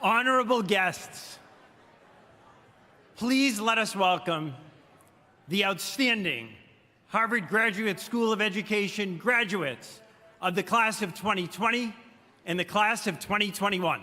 Honorable guests, please let us welcome the outstanding Harvard Graduate School of Education graduates of the class of 2020 and the class of 2021.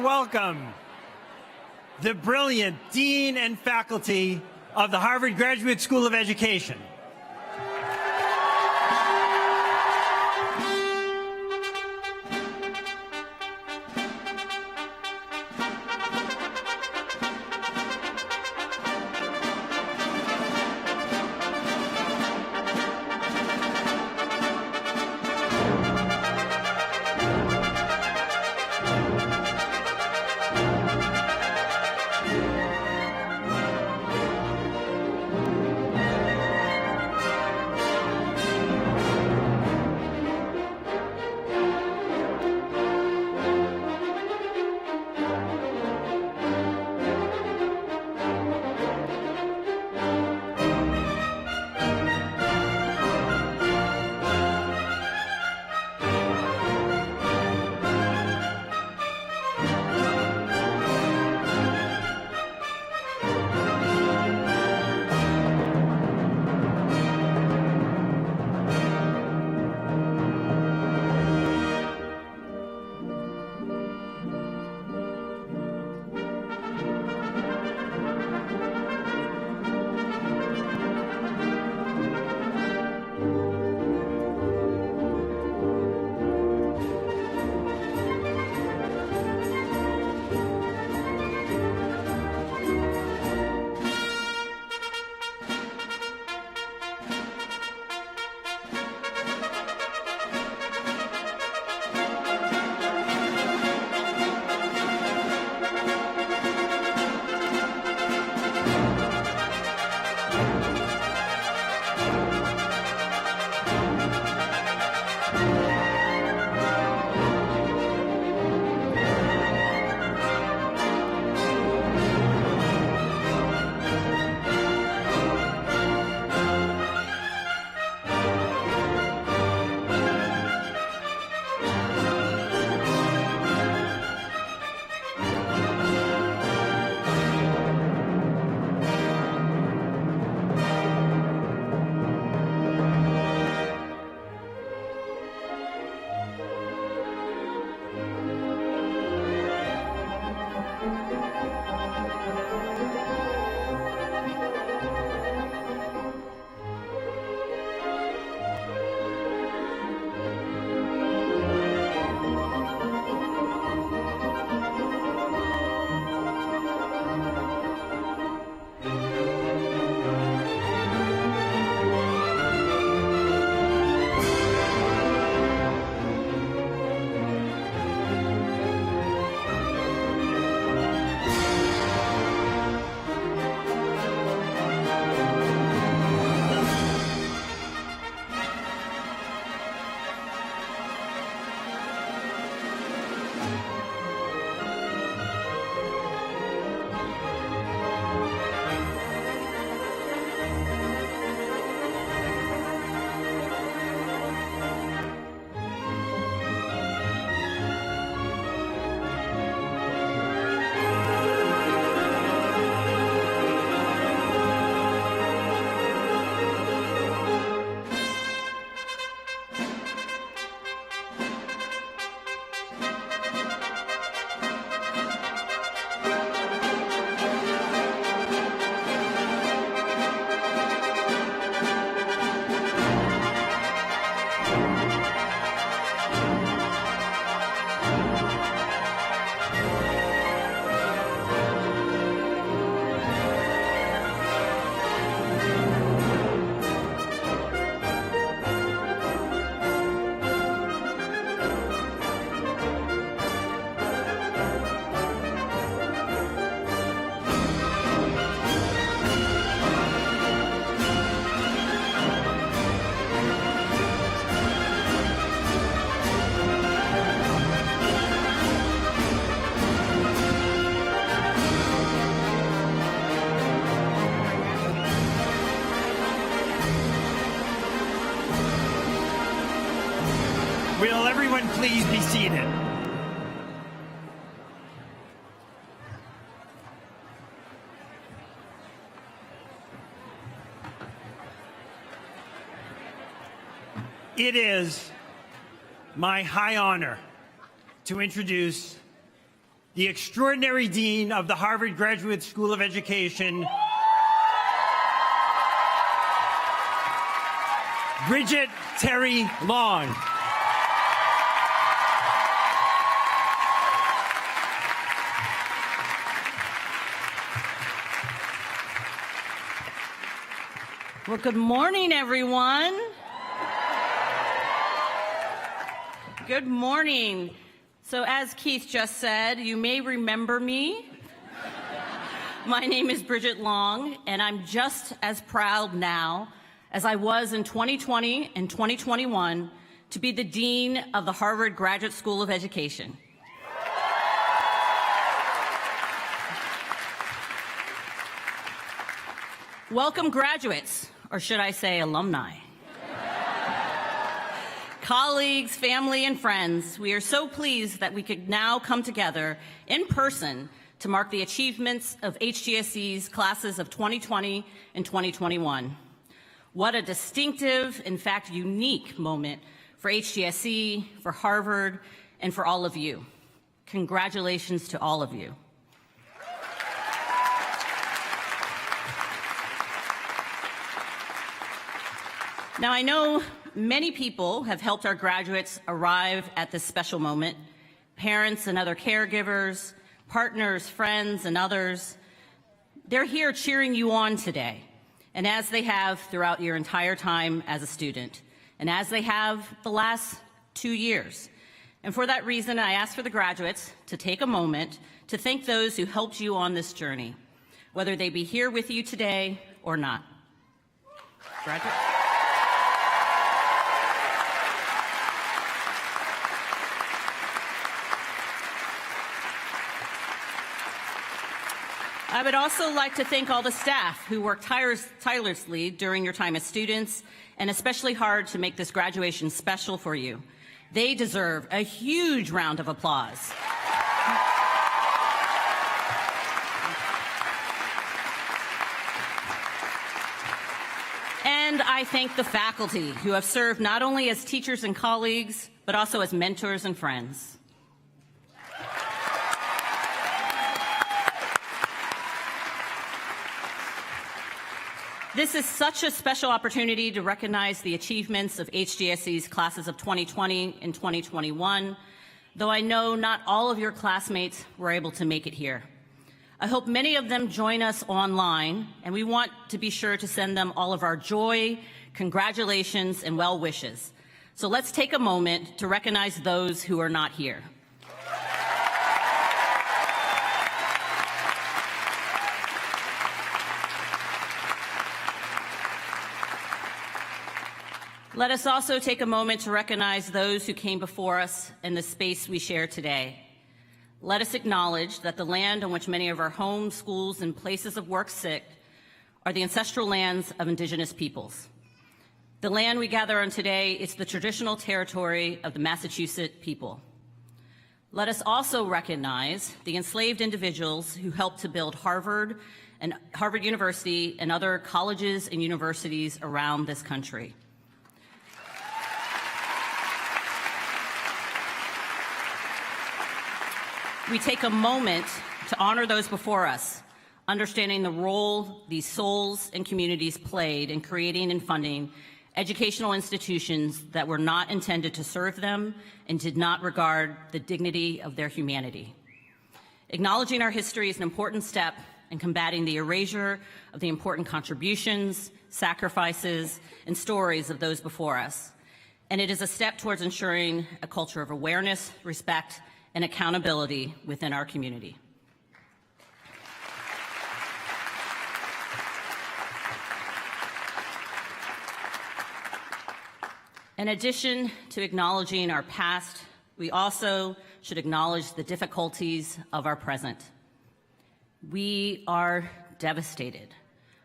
welcome the brilliant dean and faculty of the Harvard Graduate School of Education. Will everyone please be seated? It is my high honor to introduce the extraordinary Dean of the Harvard Graduate School of Education, Bridget Terry Long. Well, good morning, everyone. Good morning. So as Keith just said, you may remember me. My name is Bridget Long, and I'm just as proud now as I was in 2020 and 2021 to be the Dean of the Harvard Graduate School of Education. Welcome, graduates, or should I say alumni. Colleagues, family, and friends, we are so pleased that we could now come together in person to mark the achievements of HGSE's classes of 2020 and 2021. What a distinctive, in fact, unique moment for HGSE, for Harvard, and for all of you. Congratulations to all of you. Now, I know many people have helped our graduates arrive at this special moment. Parents and other caregivers, partners, friends, and others. They're here cheering you on today, and as they have throughout your entire time as a student, and as they have the last 2 years. And for that reason, I ask for the graduates to take a moment to thank those who helped you on this journey, whether they be here with you today or not. Graduates. I would also like to thank all the staff who worked tirelessly during your time as students, and especially hard to make this graduation special for you. They deserve a huge round of applause. And I thank the faculty who have served not only as teachers and colleagues, but also as mentors and friends. This is such a special opportunity to recognize the achievements of HGSE's classes of 2020 and 2021, though I know not all of your classmates were able to make it here. I hope many of them join us online, and we want to be sure to send them all of our joy, congratulations, and well wishes. So let's take a moment to recognize those who are not here. Let us also take a moment to recognize those who came before us in the space we share today. Let us acknowledge that the land on which many of our homes, schools, and places of work sit are the ancestral lands of Indigenous peoples. The land we gather on today is the traditional territory of the Massachusetts people. Let us also recognize the enslaved individuals who helped to build Harvard and Harvard University and other colleges and universities around this country. We take a moment to honor those before us, understanding the role these souls and communities played in creating and funding educational institutions that were not intended to serve them and did not regard the dignity of their humanity. Acknowledging our history is an important step in combating the erasure of the important contributions, sacrifices, and stories of those before us. And it is a step towards ensuring a culture of awareness, respect, and accountability within our community. In addition to acknowledging our past, we also should acknowledge the difficulties of our present. We are devastated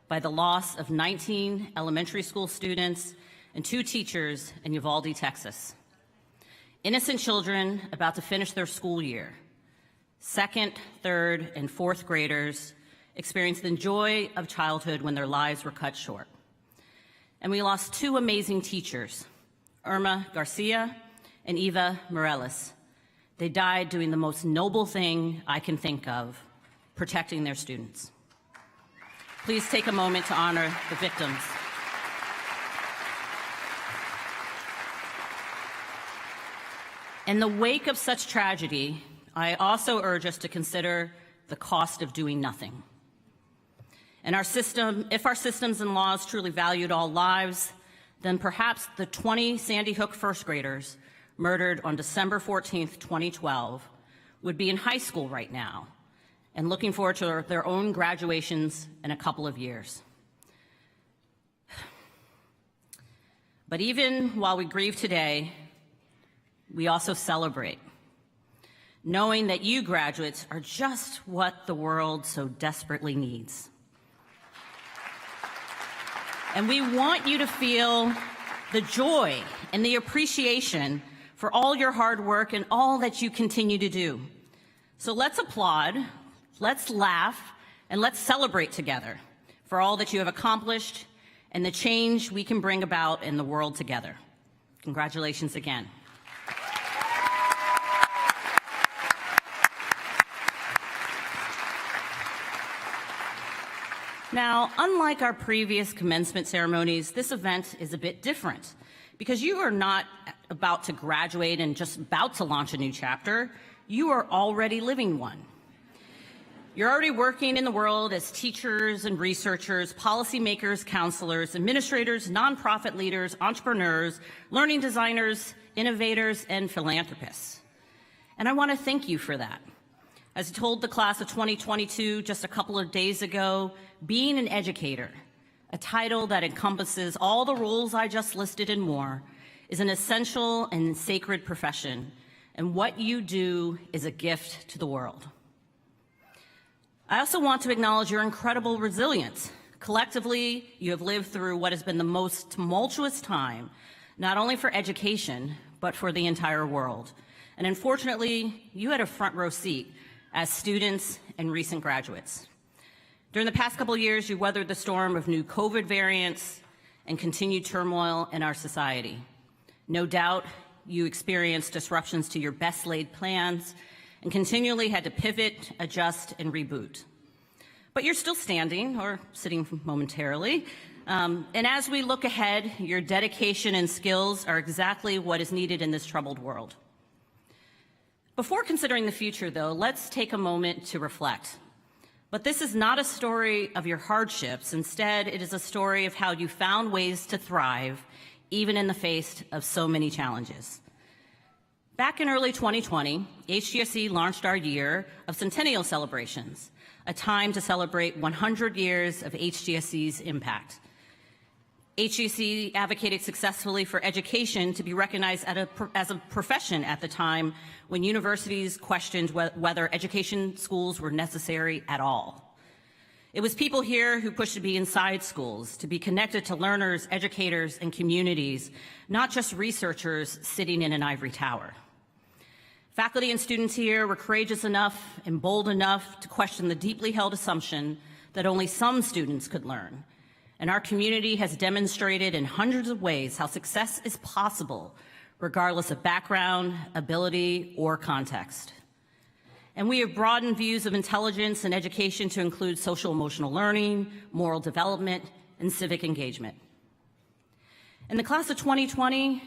by the loss of 19 elementary school students and 2 teachers in Uvalde, Texas. Innocent children about to finish their school year. 2nd, 3rd, and 4th graders experienced the joy of childhood when their lives were cut short. And we lost 2 amazing teachers, Irma Garcia and Eva Morales. They died doing the most noble thing I can think of, protecting their students. Please take a moment to honor the victims. In the wake of such tragedy, I also urge us to consider the cost of doing nothing. And if our systems and laws truly valued all lives, then perhaps the 20 Sandy Hook first graders murdered on December 14th, 2012, would be in high school right now and looking forward to their own graduations in a couple of years. But even while we grieve today, we also celebrate, knowing that you graduates are just what the world so desperately needs. And we want you to feel the joy and the appreciation for all your hard work and all that you continue to do. So let's applaud, let's laugh, and let's celebrate together for all that you have accomplished and the change we can bring about in the world together. Congratulations again. Now, unlike our previous commencement ceremonies, this event is a bit different because you are not about to graduate and just about to launch a new chapter. You are already living one. You're already working in the world as teachers and researchers, policymakers, counselors, administrators, nonprofit leaders, entrepreneurs, learning designers, innovators, and philanthropists. And I want to thank you for that. As I told the class of 2022 just a couple of days ago, being an educator, a title that encompasses all the roles I just listed and more, is an essential and sacred profession, and what you do is a gift to the world. I also want to acknowledge your incredible resilience. Collectively, you have lived through what has been the most tumultuous time, not only for education, but for the entire world. And unfortunately, you had a front row seat as students and recent graduates. During the past couple of years, you weathered the storm of new COVID variants and continued turmoil in our society. No doubt, you experienced disruptions to your best laid plans and continually had to pivot, adjust, and reboot. But you're still standing, or sitting momentarily. And as we look ahead, your dedication and skills are exactly what is needed in this troubled world. Before considering the future, though, let's take a moment to reflect. But this is not a story of your hardships. Instead, it is a story of how you found ways to thrive, even in the face of so many challenges. Back in early 2020, HGSE launched our year of centennial celebrations, a time to celebrate 100 years of HGSE's impact. HGSE advocated successfully for education to be recognized as a profession at the time when universities questioned whether education schools were necessary at all. It was people here who pushed to be inside schools, to be connected to learners, educators, and communities, not just researchers sitting in an ivory tower. Faculty and students here were courageous enough and bold enough to question the deeply held assumption that only some students could learn. And our community has demonstrated in hundreds of ways how success is possible, regardless of background, ability, or context. And we have broadened views of intelligence and education to include social-emotional learning, moral development, and civic engagement. In the class of 2020,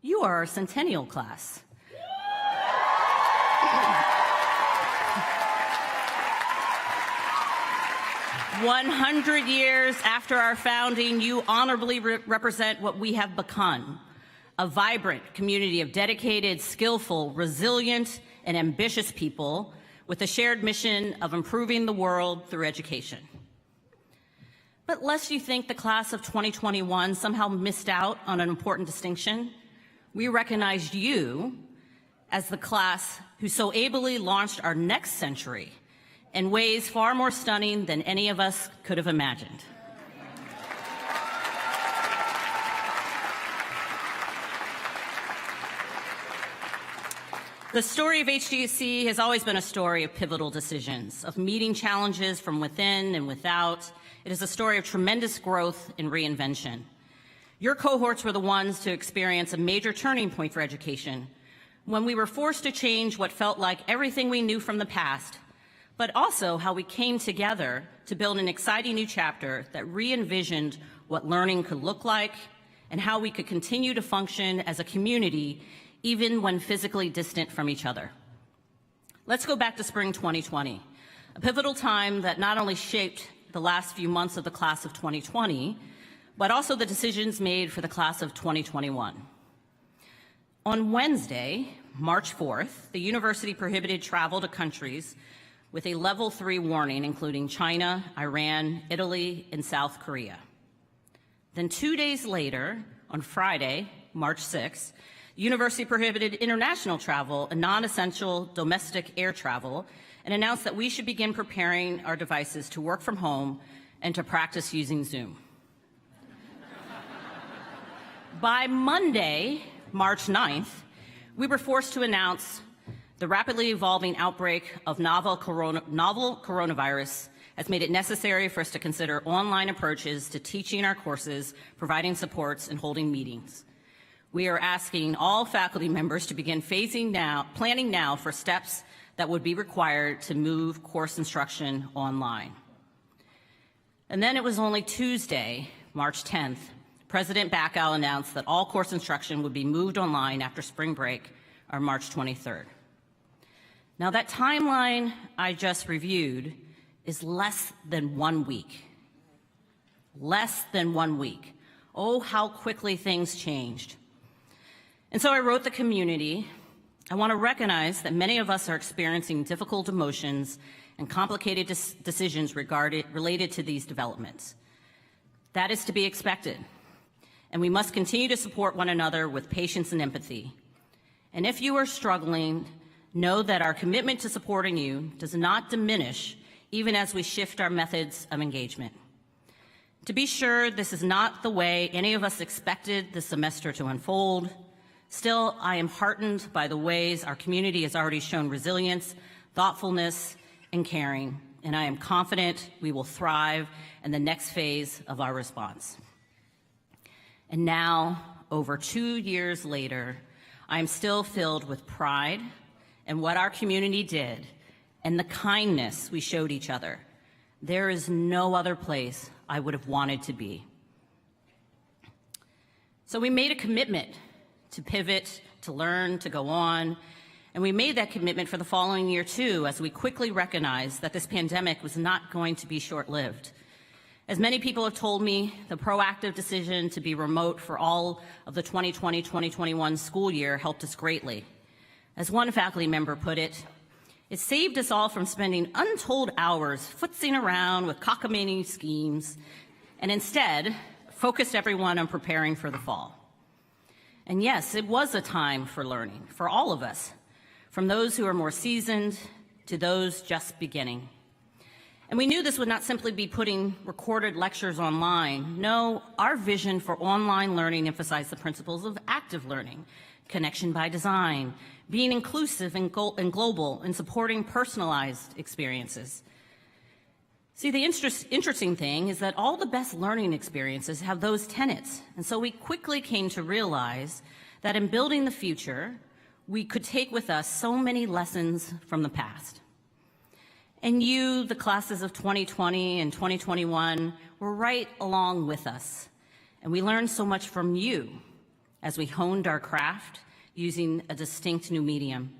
you are our centennial class. 100 years after our founding, you honorably represent what we have become, a vibrant community of dedicated, skillful, resilient, and ambitious people with a shared mission of improving the world through education. But lest you think the class of 2021 somehow missed out on an important distinction, we recognized you as the class who so ably launched our next century in ways far more stunning than any of us could have imagined. The story of HGSE has always been a story of pivotal decisions, of meeting challenges from within and without. It is a story of tremendous growth and reinvention. Your cohorts were the ones to experience a major turning point for education, when we were forced to change what felt like everything we knew from the past, but also how we came together to build an exciting new chapter that re-envisioned what learning could look like and how we could continue to function as a community even when physically distant from each other. Let's go back to spring 2020, a pivotal time that not only shaped the last few months of the class of 2020, but also the decisions made for the class of 2021. On Wednesday, March 4th, the university prohibited travel to countries with a level 3 warning, including China, Iran, Italy, and South Korea. Then 2 days later, on Friday, March 6th, the university prohibited international travel and non-essential domestic air travel and announced that we should begin preparing our devices to work from home and to practice using Zoom. By Monday, March 9th, we were forced to announce the rapidly evolving outbreak of novel coronavirus has made it necessary for us to consider online approaches to teaching our courses, providing supports, and holding meetings. We are asking all faculty members to begin planning now for steps that would be required to move course instruction online. And then it was only Tuesday, March 10th, President Bacow announced that all course instruction would be moved online after spring break on March 23rd. Now that timeline I just reviewed is less than 1 week. Less than 1 week. Oh, how quickly things changed. And so I wrote the community. I want to recognize that many of us are experiencing difficult emotions and complicated decisions related to these developments. That is to be expected. And we must continue to support one another with patience and empathy. And if you are struggling, know that our commitment to supporting you does not diminish even as we shift our methods of engagement. To be sure, this is not the way any of us expected the semester to unfold. Still, I am heartened by the ways our community has already shown resilience, thoughtfulness, and caring, and I am confident we will thrive in the next phase of our response. And now, over 2 years later, I am still filled with pride in what our community did and the kindness we showed each other. There is no other place I would have wanted to be. So we made a commitment to pivot, to learn, to go on, and we made that commitment for the following year too, as we quickly recognized that this pandemic was not going to be short-lived. As many people have told me, the proactive decision to be remote for all of the 2020-2021 school year helped us greatly. As one faculty member put it, it saved us all from spending untold hours footsing around with cockamamie schemes and instead focused everyone on preparing for the fall. And yes, it was a time for learning, for all of us, from those who are more seasoned to those just beginning. And we knew this would not simply be putting recorded lectures online. No, our vision for online learning emphasized the principles of active learning, connection by design, being inclusive and global, and supporting personalized experiences. See, the interesting thing is that all the best learning experiences have those tenets. And so we quickly came to realize that in building the future, we could take with us so many lessons from the past. And you, the classes of 2020 and 2021, were right along with us. And we learned so much from you as we honed our craft using a distinct new medium.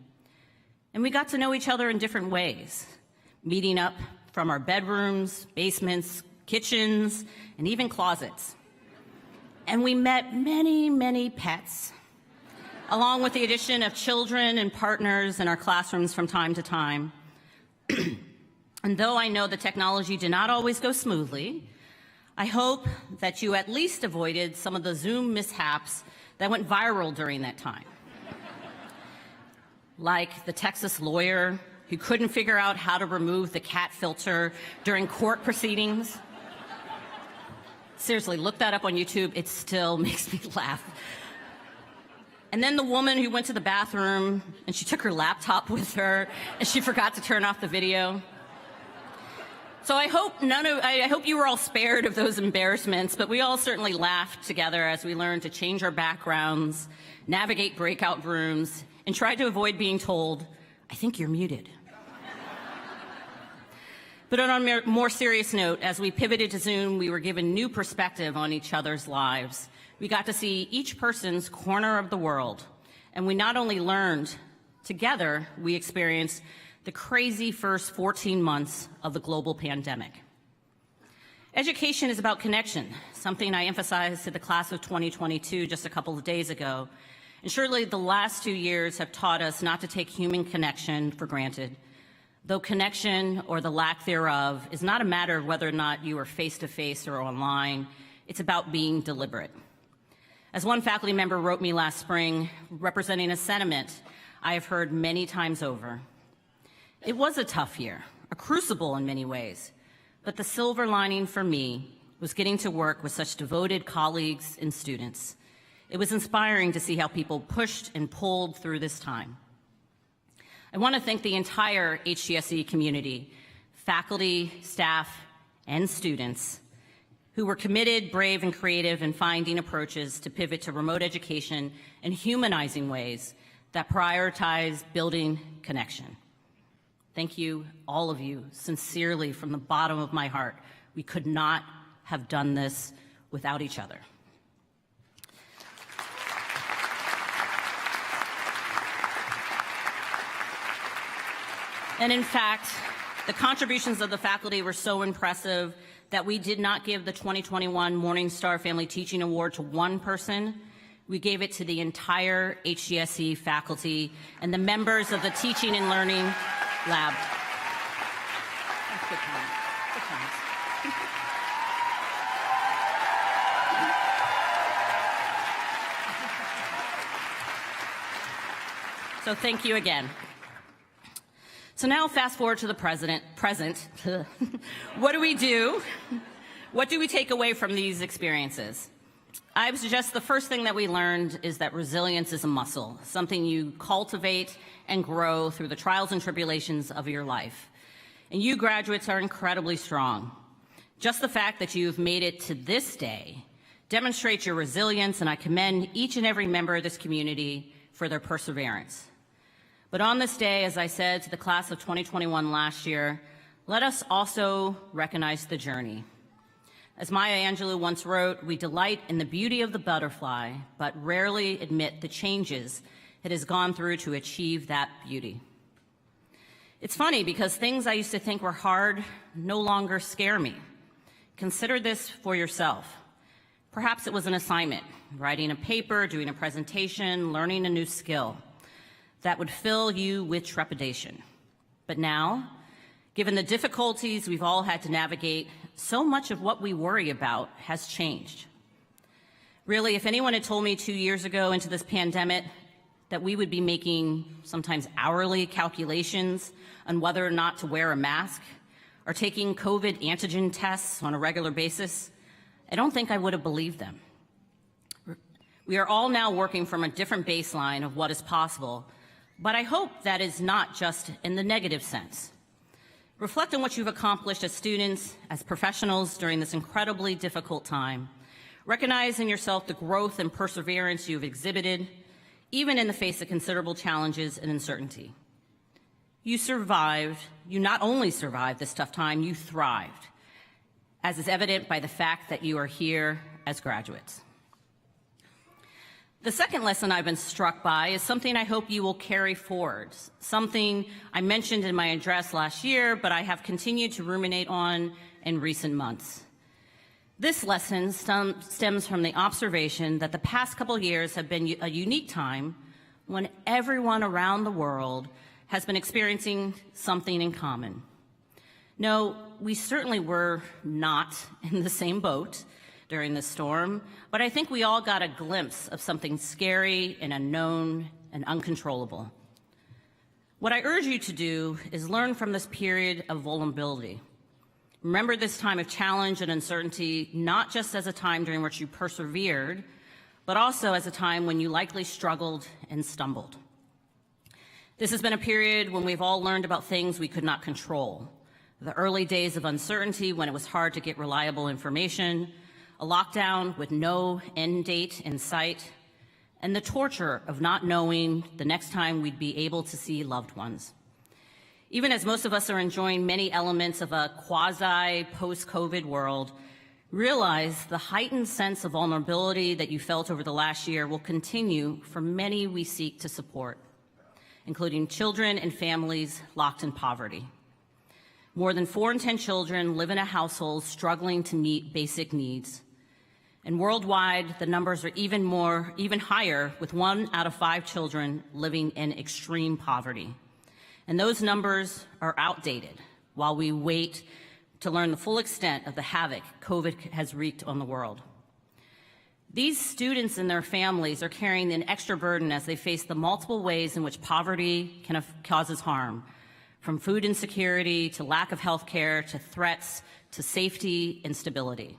And we got to know each other in different ways, meeting up from our bedrooms, basements, kitchens, and even closets. And we met many, many pets, along with the addition of children and partners in our classrooms from time to time. And though I know the technology did not always go smoothly, I hope that you at least avoided some of the Zoom mishaps that went viral during that time. Like the Texas lawyer who couldn't figure out how to remove the cat filter during court proceedings. Seriously, look that up on YouTube. It still makes me laugh. And then the woman who went to the bathroom and she took her laptop with her and she forgot to turn off the video. So I hope you were all spared of those embarrassments, but we all certainly laughed together as we learned to change our backgrounds, navigate breakout rooms, and tried to avoid being told, "I think you're muted." But on a more serious note, as we pivoted to Zoom, we were given new perspective on each other's lives. We got to see each person's corner of the world, and we not only learned, together we experienced the crazy first 14 months of the global pandemic. Education is about connection, something I emphasized to the class of 2022 just a couple of days ago. And surely the last 2 years have taught us not to take human connection for granted, though connection, or the lack thereof, is not a matter of whether or not you are face-to-face or online. It's about being deliberate. As one faculty member wrote me last spring, representing a sentiment I have heard many times over, "It was a tough year, a crucible in many ways, but the silver lining for me was getting to work with such devoted colleagues and students. It was inspiring to see how people pushed and pulled through this time." I want to thank the entire HGSE community, faculty, staff, and students who were committed, brave, and creative in finding approaches to pivot to remote education in humanizing ways that prioritize building connection. Thank you, all of you, sincerely from the bottom of my heart. We could not have done this without each other. And in fact, the contributions of the faculty were so impressive that we did not give the 2021 Morningstar Family Teaching Award to one person. We gave it to the entire HGSE faculty and the members of the Teaching and Learning Lab. That's good times. Good times. So thank you again. So now fast forward to the present. What do we do? What do we take away from these experiences? I would suggest the first thing that we learned is that resilience is a muscle, something you cultivate and grow through the trials and tribulations of your life. And you graduates are incredibly strong. Just the fact that you've made it to this day demonstrates your resilience, and I commend each and every member of this community for their perseverance. But on this day, as I said to the class of 2021 last year, let us also recognize the journey. As Maya Angelou once wrote, "We delight in the beauty of the butterfly, but rarely admit the changes it has gone through to achieve that beauty." It's funny because things I used to think were hard no longer scare me. Consider this for yourself. Perhaps it was an assignment, writing a paper, doing a presentation, learning a new skill that would fill you with trepidation. But now, given the difficulties we've all had to navigate, so much of what we worry about has changed. Really, if anyone had told me 2 years ago into this pandemic that we would be making sometimes hourly calculations on whether or not to wear a mask or taking COVID antigen tests on a regular basis, I don't think I would have believed them. We are all now working from a different baseline of what is possible, but I hope that is not just in the negative sense. Reflect on what you've accomplished as students, as professionals during this incredibly difficult time. Recognize in yourself the growth and perseverance you've exhibited, even in the face of considerable challenges and uncertainty. You survived. You not only survived this tough time, you thrived, as is evident by the fact that you are here as graduates. The second lesson I've been struck by is something I hope you will carry forward, something I mentioned in my address last year, but I have continued to ruminate on in recent months. This lesson stems from the observation that the past couple years have been a unique time when everyone around the world has been experiencing something in common. No, we certainly were not in the same boat during this storm, but I think we all got a glimpse of something scary and unknown and uncontrollable. What I urge you to do is learn from this period of vulnerability. Remember this time of challenge and uncertainty not just as a time during which you persevered, but also as a time when you likely struggled and stumbled. This has been a period when we've all learned about things we could not control. The early days of uncertainty when it was hard to get reliable information, a lockdown with no end date in sight, and the torture of not knowing the next time we'd be able to see loved ones. Even as most of us are enjoying many elements of a quasi-post-COVID world, realize the heightened sense of vulnerability that you felt over the last year will continue for many we seek to support, including children and families locked in poverty. More than 4 in 10 children live in a household struggling to meet basic needs. And worldwide, the numbers are even higher, with 1 out of 5 children living in extreme poverty. And those numbers are outdated while we wait to learn the full extent of the havoc COVID has wreaked on the world. These students and their families are carrying an extra burden as they face the multiple ways in which poverty causes harm, from food insecurity to lack of health care to threats to safety and stability.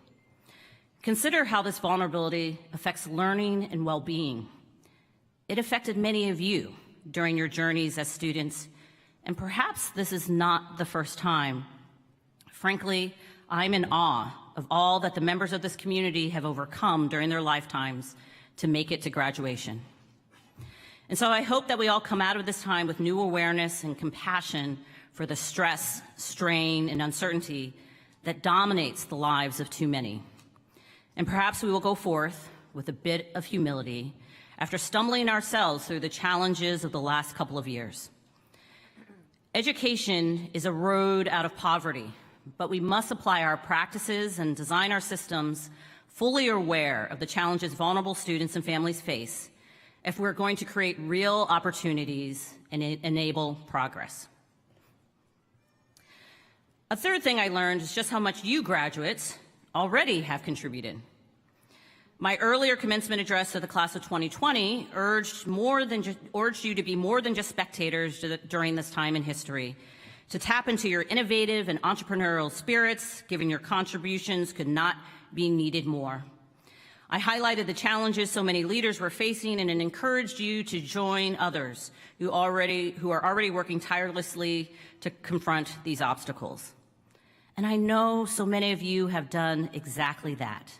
Consider how this vulnerability affects learning and well-being. It affected many of you during your journeys as students, and perhaps this is not the first time. Frankly, I'm in awe of all that the members of this community have overcome during their lifetimes to make it to graduation. And so I hope that we all come out of this time with new awareness and compassion for the stress, strain, and uncertainty that dominates the lives of too many. And perhaps we will go forth with a bit of humility after stumbling ourselves through the challenges of the last couple of years. Education is a road out of poverty, but we must apply our practices and design our systems fully aware of the challenges vulnerable students and families face if we're going to create real opportunities and enable progress. A third thing I learned is just how much you graduates already have contributed. My earlier commencement address to the class of 2020 urged you to be more than just spectators during this time in history, to tap into your innovative and entrepreneurial spirits, given your contributions could not be needed more. I highlighted the challenges so many leaders were facing and encouraged you to join others who are already working tirelessly to confront these obstacles. And I know so many of you have done exactly that.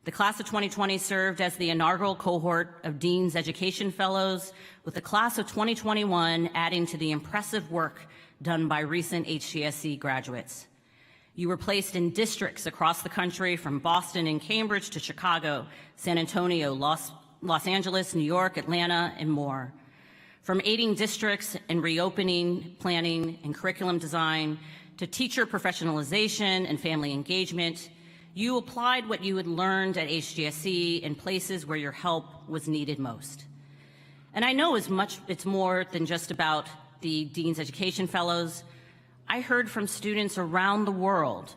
The class of 2020 served as the inaugural cohort of Dean's Education Fellows, with the class of 2021 adding to the impressive work done by recent HGSC graduates. You were placed in districts across the country, from Boston and Cambridge to Chicago, San Antonio, Los Angeles, New York, Atlanta, and more. From aiding districts in reopening, planning, and curriculum design, to teacher professionalization and family engagement, you applied what you had learned at HGSC in places where your help was needed most. And I know it's more than just about the Dean's Education Fellows. I heard from students around the world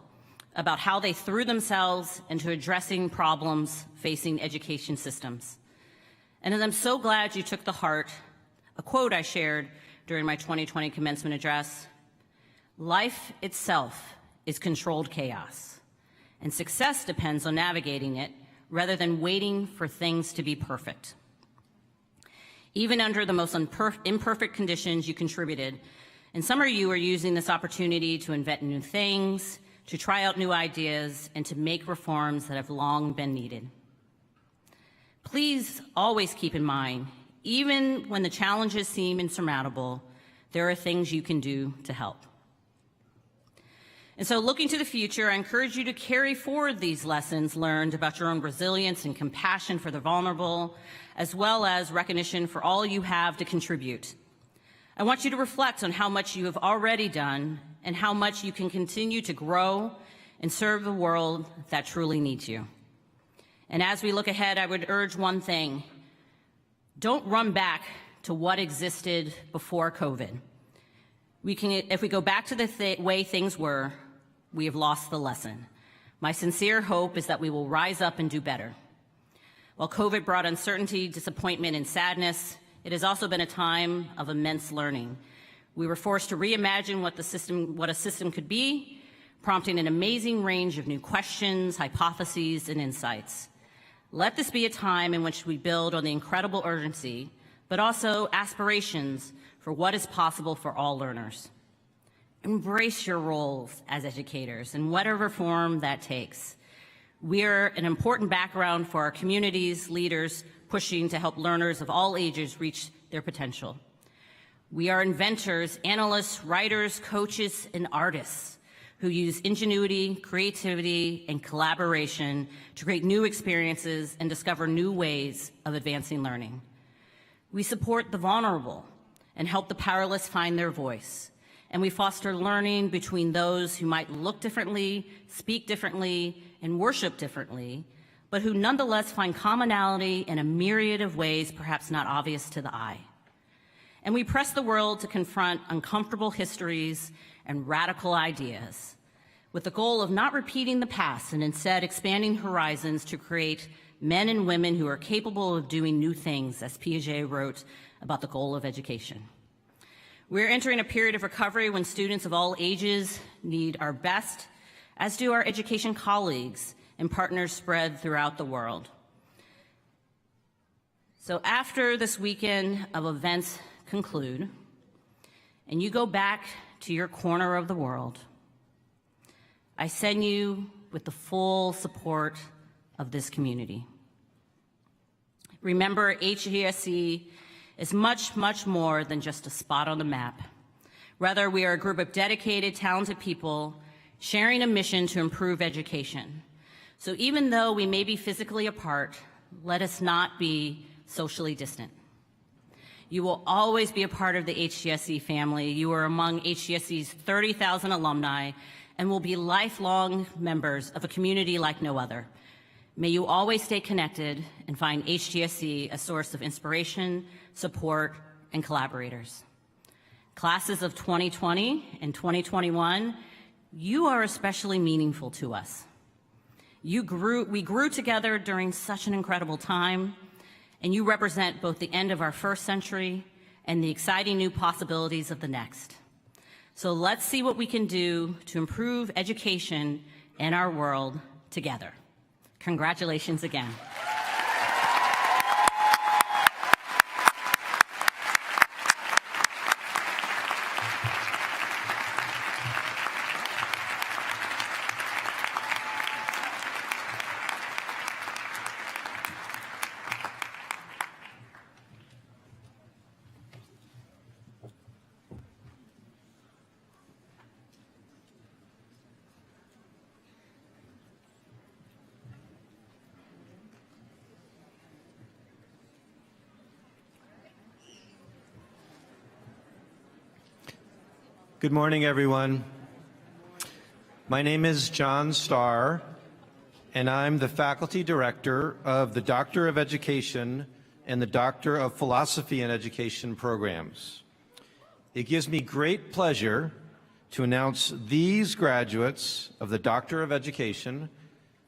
about how they threw themselves into addressing problems facing education systems. And I'm so glad you took to heart a quote I shared during my 2020 commencement address: "Life itself is controlled chaos, and success depends on navigating it rather than waiting for things to be perfect." Even under the most imperfect conditions, you contributed, and some of you are using this opportunity to invent new things, to try out new ideas, and to make reforms that have long been needed. Please always keep in mind, even when the challenges seem insurmountable, there are things you can do to help. And so, looking to the future, I encourage you to carry forward these lessons learned about your own resilience and compassion for the vulnerable, as well as recognition for all you have to contribute. I want you to reflect on how much you have already done and how much you can continue to grow and serve the world that truly needs you. And as we look ahead, I would urge one thing: don't run back to what existed before COVID. If we go back to the way things were, we have lost the lesson. My sincere hope is that we will rise up and do better. While COVID brought uncertainty, disappointment, and sadness, it has also been a time of immense learning. We were forced to reimagine what a system could be, prompting an amazing range of new questions, hypotheses, and insights. Let this be a time in which we build on the incredible urgency, but also aspirations for what is possible for all learners. Embrace your roles as educators in whatever form that takes. We are an important background for our communities, leaders, pushing to help learners of all ages reach their potential. We are inventors, analysts, writers, coaches, and artists who use ingenuity, creativity, and collaboration to create new experiences and discover new ways of advancing learning. We support the vulnerable and help the powerless find their voice. And we foster learning between those who might look differently, speak differently, and worship differently, but who nonetheless find commonality in a myriad of ways perhaps not obvious to the eye. And we press the world to confront uncomfortable histories and radical ideas, with the goal of not repeating the past and instead expanding horizons to create men and women who are capable of doing new things, as Piaget wrote about the goal of education. We're entering a period of recovery when students of all ages need our best, as do our education colleagues and partners spread throughout the world. So after this weekend of events conclude, and you go back to your corner of the world, I send you with the full support of this community. Remember, HGSE is much, much more than just a spot on the map. Rather, we are a group of dedicated, talented people sharing a mission to improve education. So even though we may be physically apart, let us not be socially distant. You will always be a part of the HGSE family. You are among HGSE's 30,000 alumni and will be lifelong members of a community like no other. May you always stay connected and find HGSE a source of inspiration, support, and collaborators. Classes of 2020 and 2021, you are especially meaningful to us. We grew together during such an incredible time, and you represent both the end of our first century and the exciting new possibilities of the next. So let's see what we can do to improve education in our world together. Congratulations again. Good morning, everyone. My name is John Starr, and I'm the Faculty Director of the Doctor of Education and the Doctor of Philosophy in Education programs. It gives me great pleasure to announce these graduates of the Doctor of Education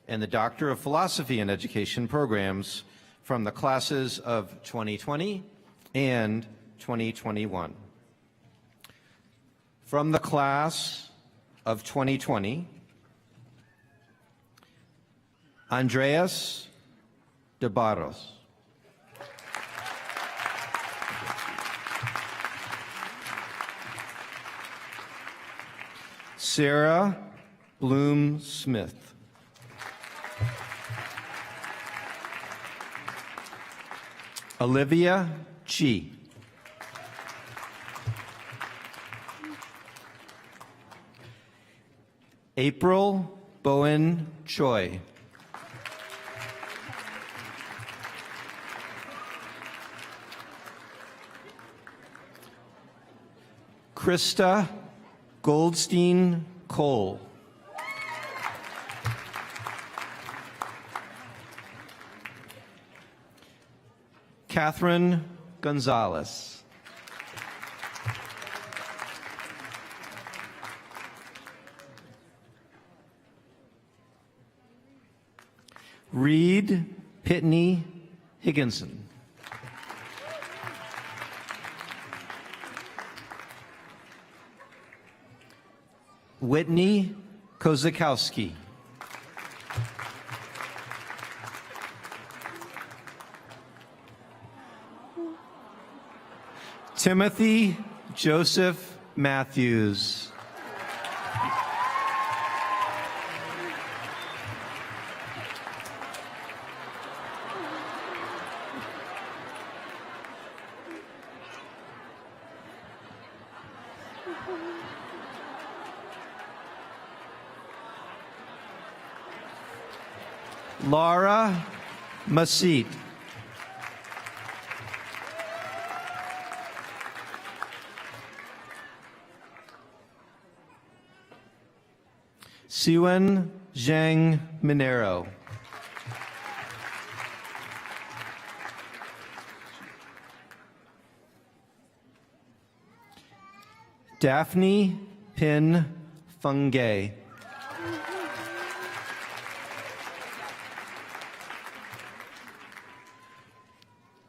and the Doctor of Philosophy in Education programs from the classes of 2020 and 2021. From the class of 2020, Andreas de Barros. Sarah Bloom Smith. Olivia Chi. April Bowen Choi. Krista Goldstein Cole. Catherine Gonzalez. Reed Pitney Higginson. Whitney Kozakowski. Timothy Joseph Matthews. Laura Masit. Siwen Zhang Minero. Daphne Pin Fungay.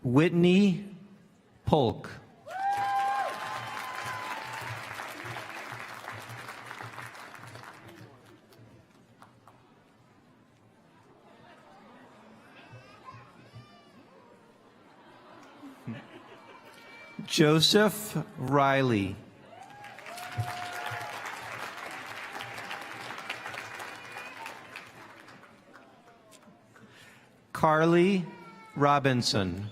Whitney Polk. Joseph Riley. Carly Robinson.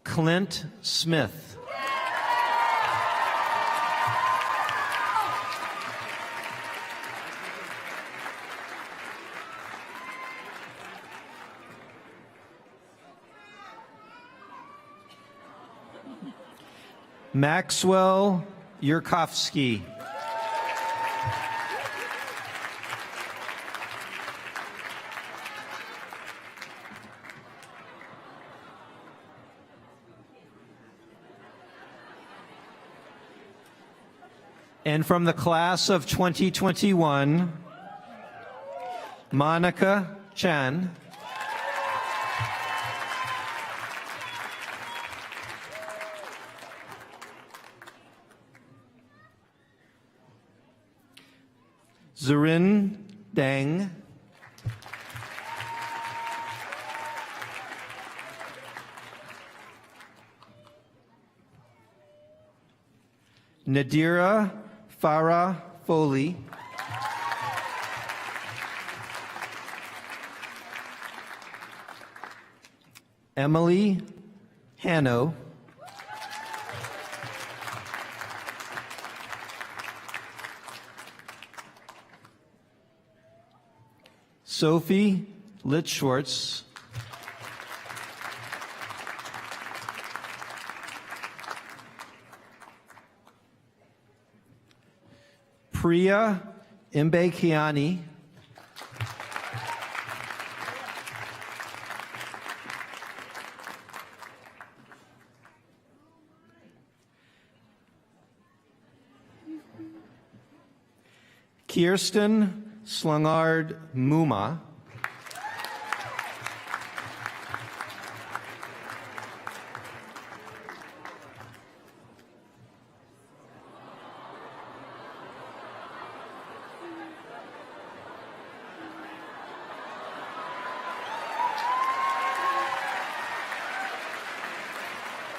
Clint Smith. Maxwell Yurkovsky. And from the class of 2021, Monica Chan. Zurin Deng. Nadira Farah Foley. Emily Hanno. Sophie Litschwartz. Priya Imbekiani. Kirsten Slungard Muma.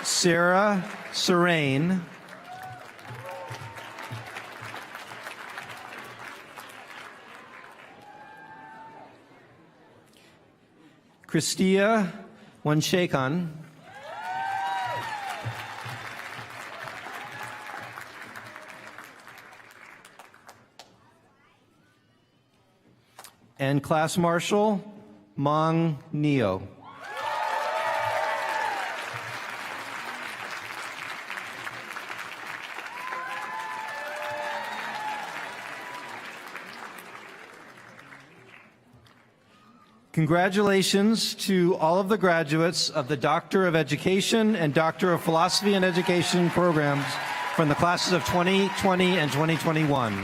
Sarah Serene. Christia Wanshakan. And Class Marshal Mong Neo. Congratulations to all of the graduates of the Doctor of Education and Doctor of Philosophy and Education programs from the classes of 2020 and 2021.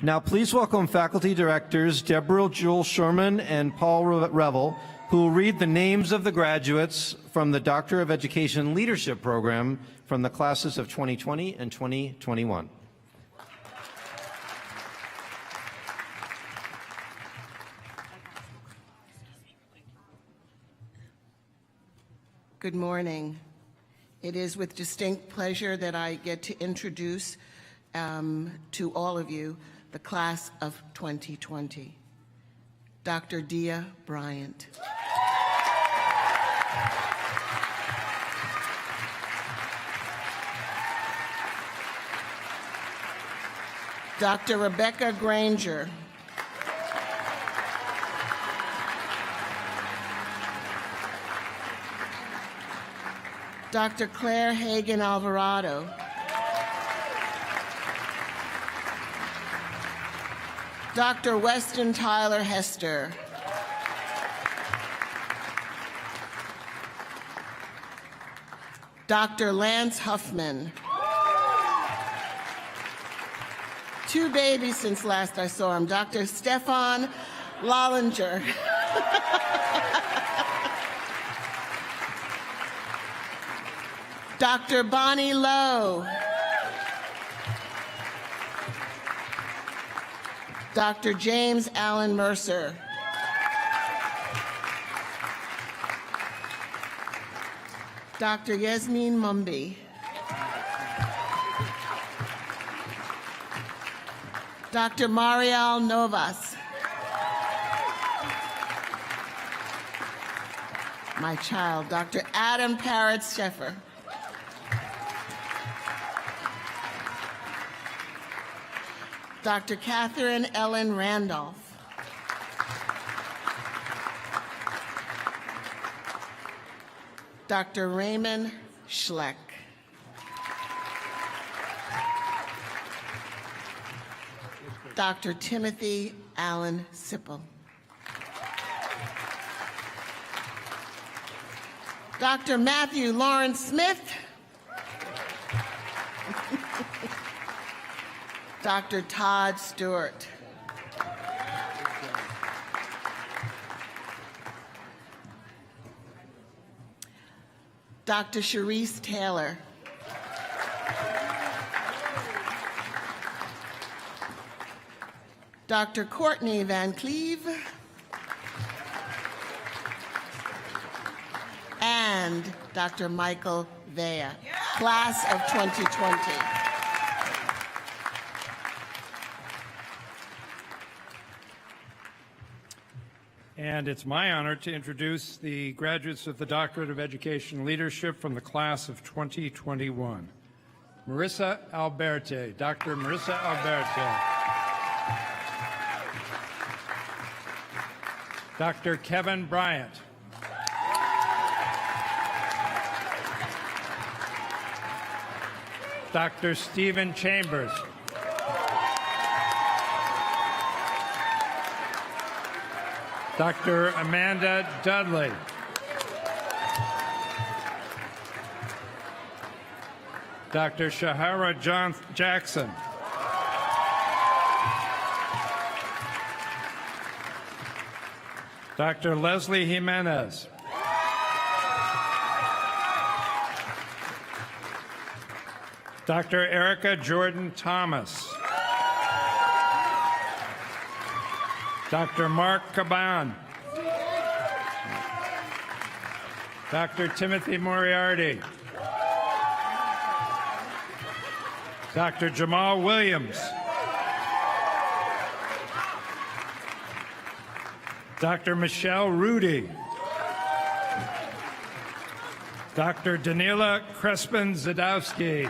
Now please welcome faculty directors Deborah Jewel Sherman and Paul Revel, who will read the names of the graduates from the Doctor of Education Leadership Program from the classes of 2020 and 2021. Good morning. It is with distinct pleasure that I get to introduce to all of you the class of 2020. Dr. Dia Bryant. Dr. Rebecca Granger. Dr. Claire Hagan Alvarado. Dr. Weston Tyler Hester. Dr. Lance Huffman. Two babies since last I saw him. Dr. Stefan Lollinger. Dr. Bonnie Lowe. Dr. James Allen Mercer. Dr. Yasmin Mumbi. Dr. Mariel Novas. My child, Dr. Adam Parrott Sheffer. Dr. Catherine Ellen Randolph. Dr. Raymond Schleck. Dr. Timothy Allen Sipple. Dr. Matthew Lawrence Smith. Dr. Todd Stewart. Dr. Sharice Taylor. Dr. Courtney Van Cleve. And Dr. Michael Vea, class of 2020. And it's my honor to introduce the graduates of the Doctorate of Education Leadership from the class of 2021. Marissa Alberte, Dr. Marissa Alberte. Dr. Kevin Bryant. Dr. Stephen Chambers. Dr. Amanda Dudley. Dr. Shahara Jackson. Dr. Leslie Jimenez. Dr. Erica Jordan Thomas. Dr. Mark Caban. Dr. Timothy Moriarty. Dr. Jamal Williams. Dr. Michelle Rudy. Dr. Danila Crespin-Zadowski.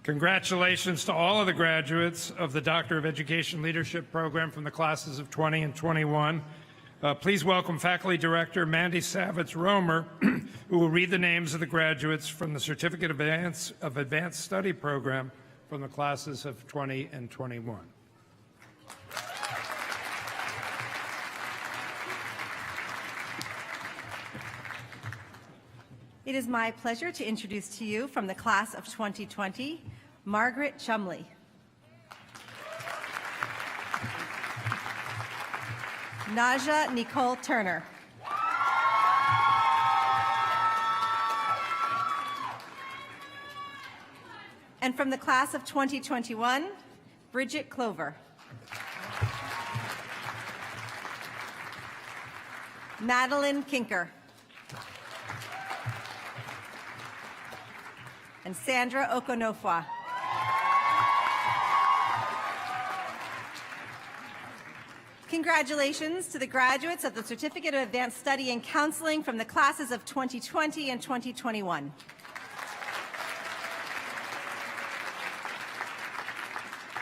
Congratulations to all of the graduates of the Doctor of Education Leadership Program from the classes of 20 and 21. Please welcome Faculty Director Mandy Savitz-Romer, who will read the names of the graduates from the Certificate of Advanced Study Program from the classes of 20 and 21. It is my pleasure to introduce to you from the class of 2020, Margaret Chumley. Naja Nicole Turner. And from the class of 2021, Bridget Clover. Madeline Kinker. And Sandra Okonofwa. Congratulations to the graduates of the Certificate of Advanced Study in Counseling from the classes of 2020 and 2021.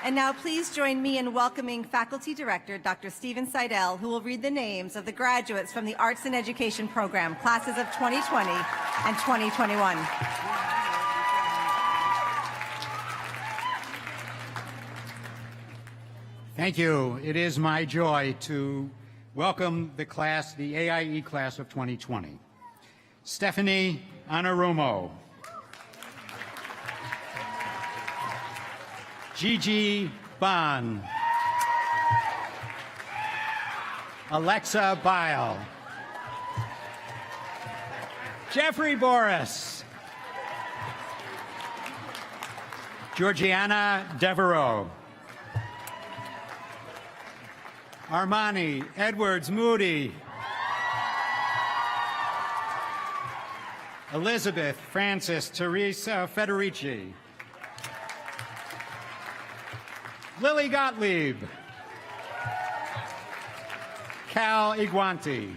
And now please join me in welcoming Faculty Director Dr. Stephen Seidel, who will read the names of the graduates from the Arts and Education Program, classes of 2020 and 2021. Thank you. It is my joy to welcome the AIE class of 2020. Stephanie Anarumo. Gigi Ban. Alexa Bile. Jeffrey Boris. Georgiana Devereaux. Armani Edwards Moody. Elizabeth Francis Teresa Federici. Lily Gottlieb. Cal Iguanti.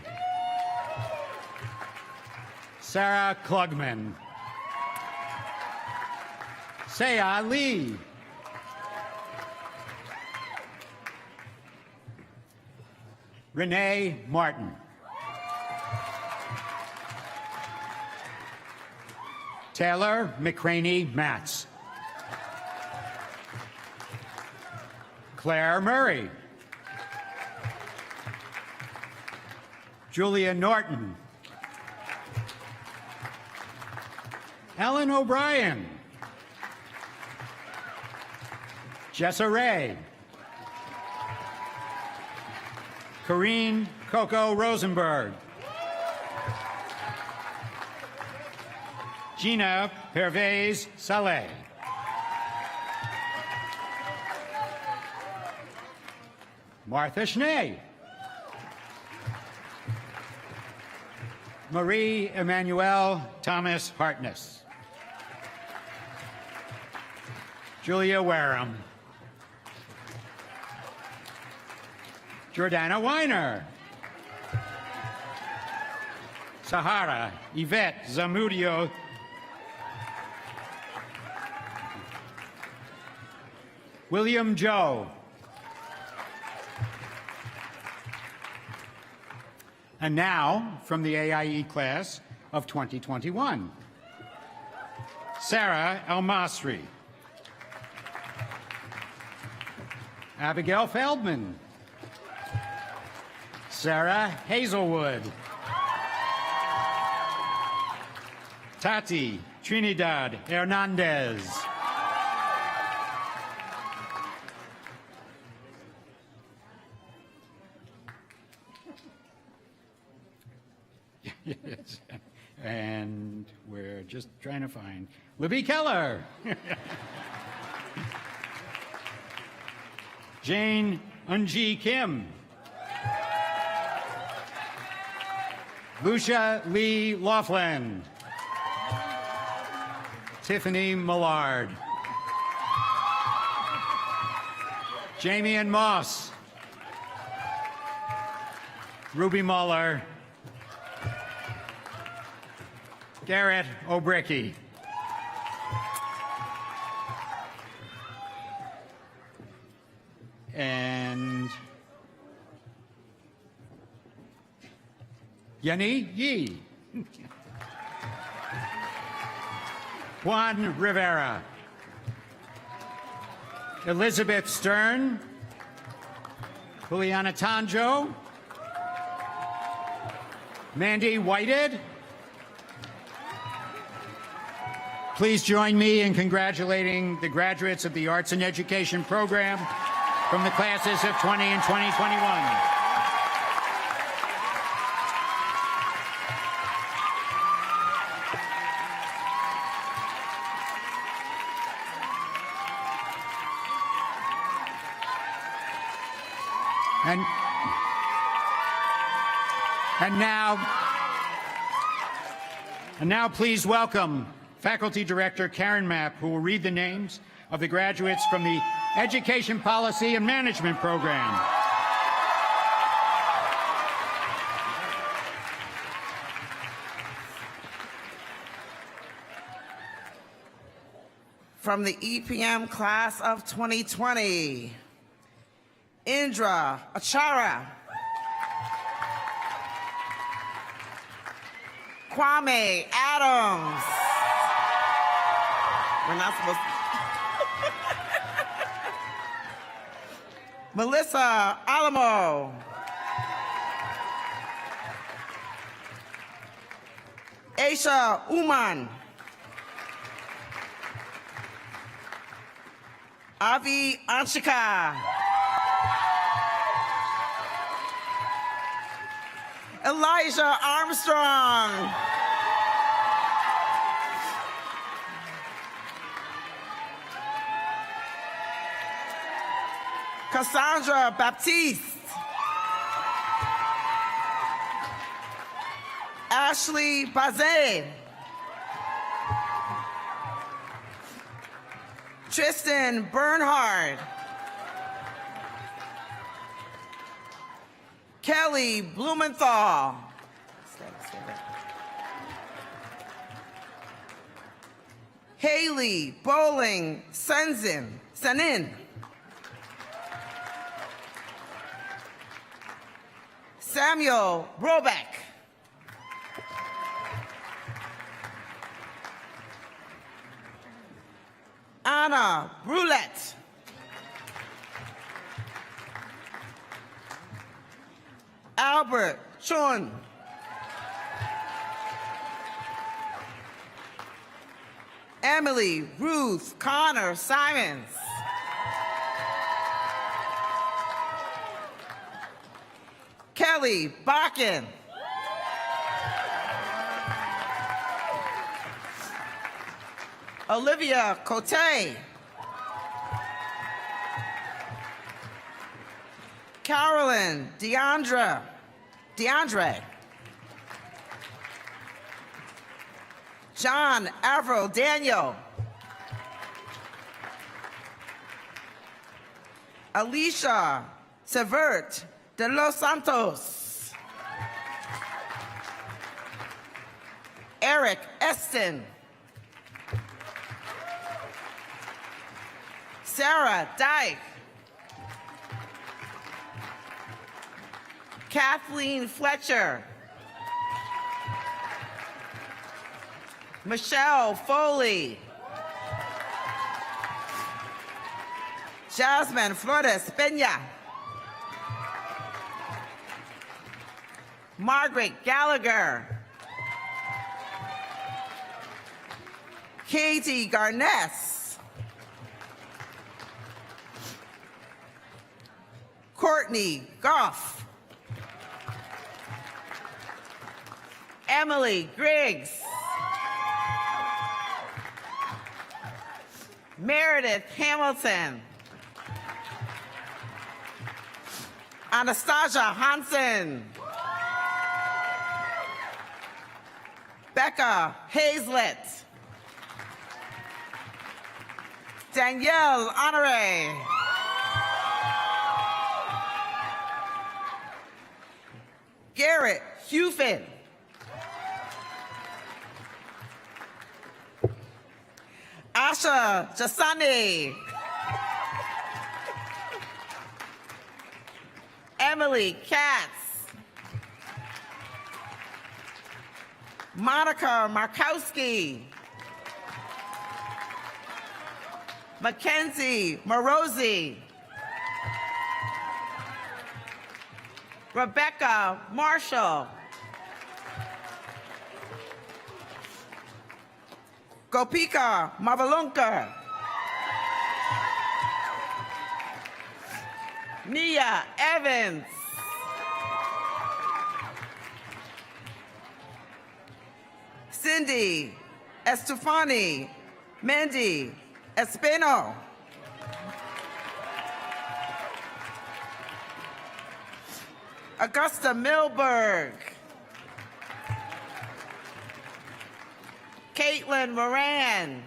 Sarah Klugman. Saya Lee. Renee Martin. Taylor McCraney Matz. Claire Murray. Julia Norton. Ellen O'Brien. Jessa Ray. Corrine Coco Rosenberg. Gina Pervez Saleh. Martha Schnee. Marie Emanuelle Thomas Hartness. Julia Wareham. Jordana Weiner. Sahara Yvette Zamudio. William Joe. And now, from the AIE class of 2021, Sarah El-Masri. Abigail Feldman. Sarah Hazelwood. Tati Trinidad Hernandez. Yes. And we're just trying to find Libby Keller. Jane Unji Kim. Lucia Lee Laughlin. Tiffany Millard. Jamie and Moss. Ruby Muller. Garrett O'Bricky. And Yenny Yee. Juan Rivera. Elizabeth Stern. Juliana Tanjo. Mandy Whited. Please join me in congratulating the graduates of the Arts and Education Program from the classes of 20 and 2021. And now please welcome Faculty Director Karen Mapp, who will read the names of the graduates from the Education Policy and Management Program. from the EPM class of 2020. Indra Achara. Kwame Adams. We're not supposed to. Melissa Alamo. Aisha Uman. Avi Anshika. Elijah Armstrong. Cassandra Baptiste. Ashley Bazet. Tristan Bernhard. Kelly Blumenthal. Haley Bowling Senin. Samuel Robeck. Anna Brulette. Albert Chun. Emily Ruth Connor Simons. Kelly Bakken. Olivia Cote. Carolyn DeAndre. John Averill Daniel. Alicia Severt de los Santos. Eric Eston. Sarah Dyke. Kathleen Fletcher. Michelle Foley. Jasmine Flores Peña. Margaret Gallagher. Katie Garness. Courtney Goff. Emily Griggs. Meredith Hamilton. Anastasia Hansen. Becca Hazlett. Danielle Honore. Garrett Hufin. Asha Jasani. Emily Katz. Monica Markowski. Mackenzie Morosi. Rebecca Marshall. Gopika Mavalunka. Nia Evans. Cindy Estefani. Mandy Espino. Augusta Milberg. Caitlin Moran.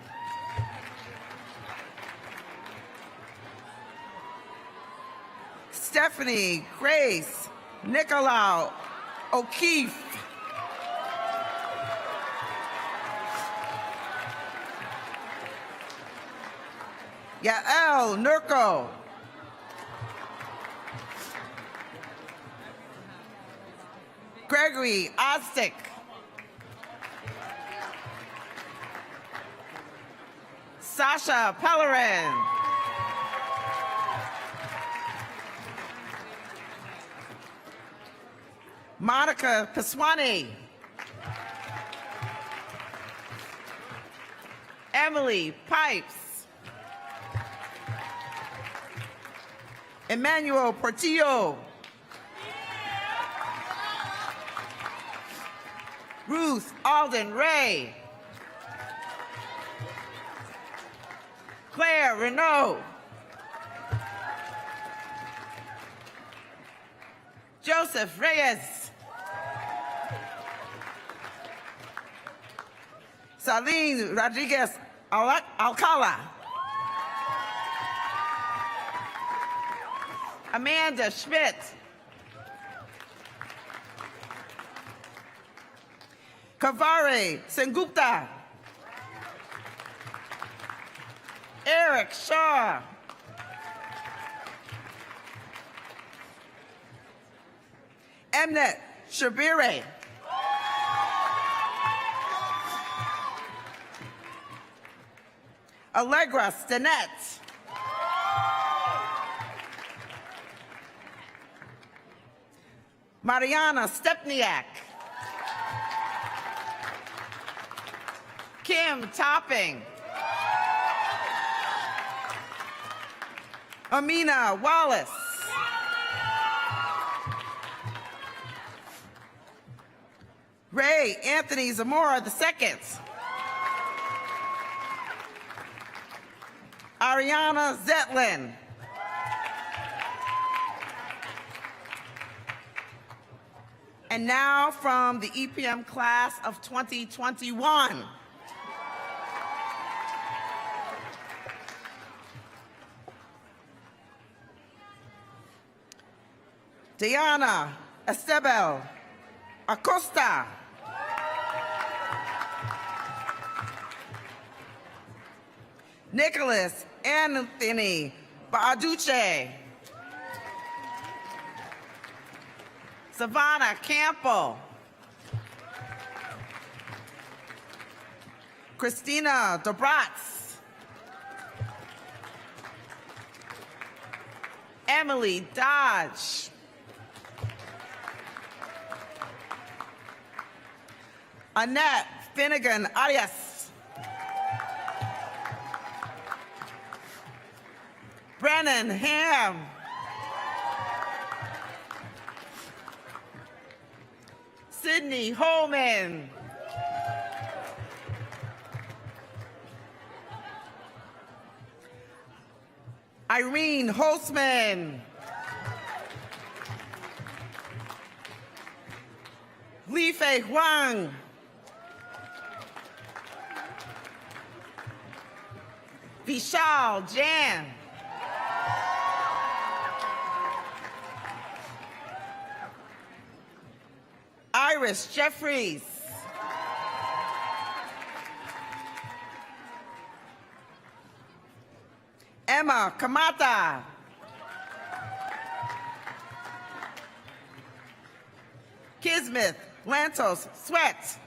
Stephanie Grace Nicolau O'Keefe. Yael Nurko. Gregory Ostic. Sasha Pellerin. Monica Paswani. Emily Pipes. Emmanuel Portillo. Ruth Alden Ray. Claire Renaud. Joseph Reyes. Saline Rodriguez Alcala. Amanda Schmidt. Kavare Sengupta. Eric Shaw. Emnet Shabire. Allegra Stinnett. Mariana Stepniak. Kim Topping. Amina Wallace. Ray Anthony Zamora II. Ariana Zetlin. And now from the EPM class of 2021. Diana Estebel Acosta. Nicholas Anthony Baaduce. Savannah Campbell. Christina Dobratz. Emily Dodge. Annette Finnegan Arias. Brennan Ham. Sydney Holman. Irene Holtzman. Li Fei Huang. Vishal Jan. Iris Jeffries. Emma Kamata. Kismet Lantos Sweat.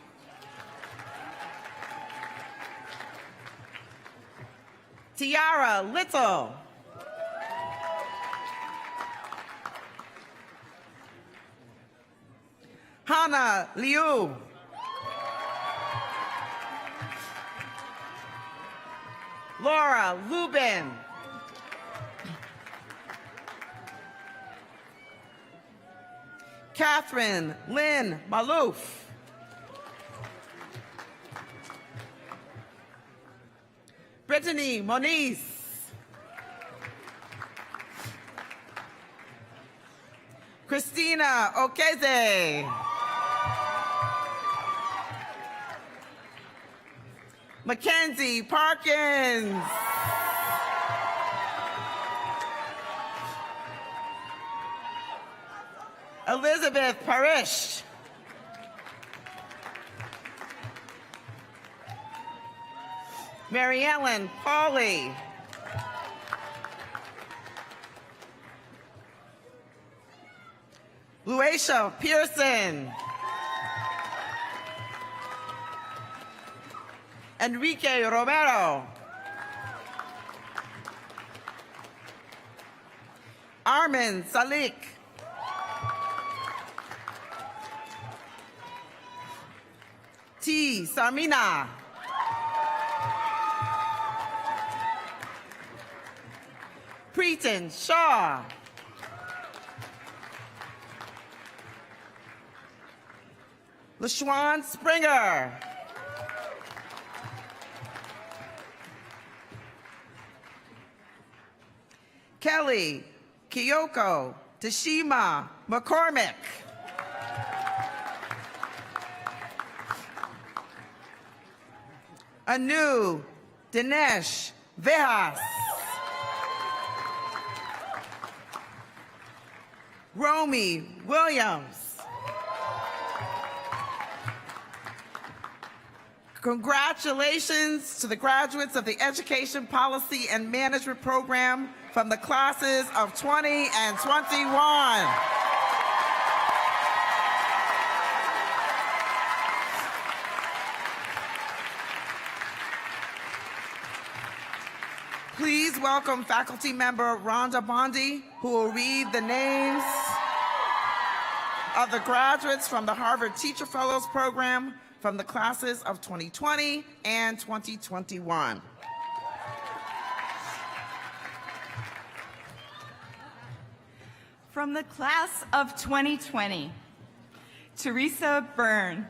Tiara Little. Hannah Liu. Laura Lubin. Catherine Lynn Malouf. Brittany Moniz. Christina Okeze. Mackenzie Parkins. Elizabeth Parish. Mary Ellen Pauley. Luasia Pearson. Enrique Romero. Armin Salik. T. Sarmina. Preeton Shaw. LaShawn Springer. Kelly Kyoko Tashima McCormick. Anu Dinesh Vejas. Romy Williams. Congratulations to the graduates of the Education Policy and Management Program from the classes of 20 and 21. Please welcome faculty member Rhonda Bondi, who will read the names of the graduates from the Harvard Teacher Fellows Program from the classes of 2020 and 2021. From the class of 2020, Teresa Byrne,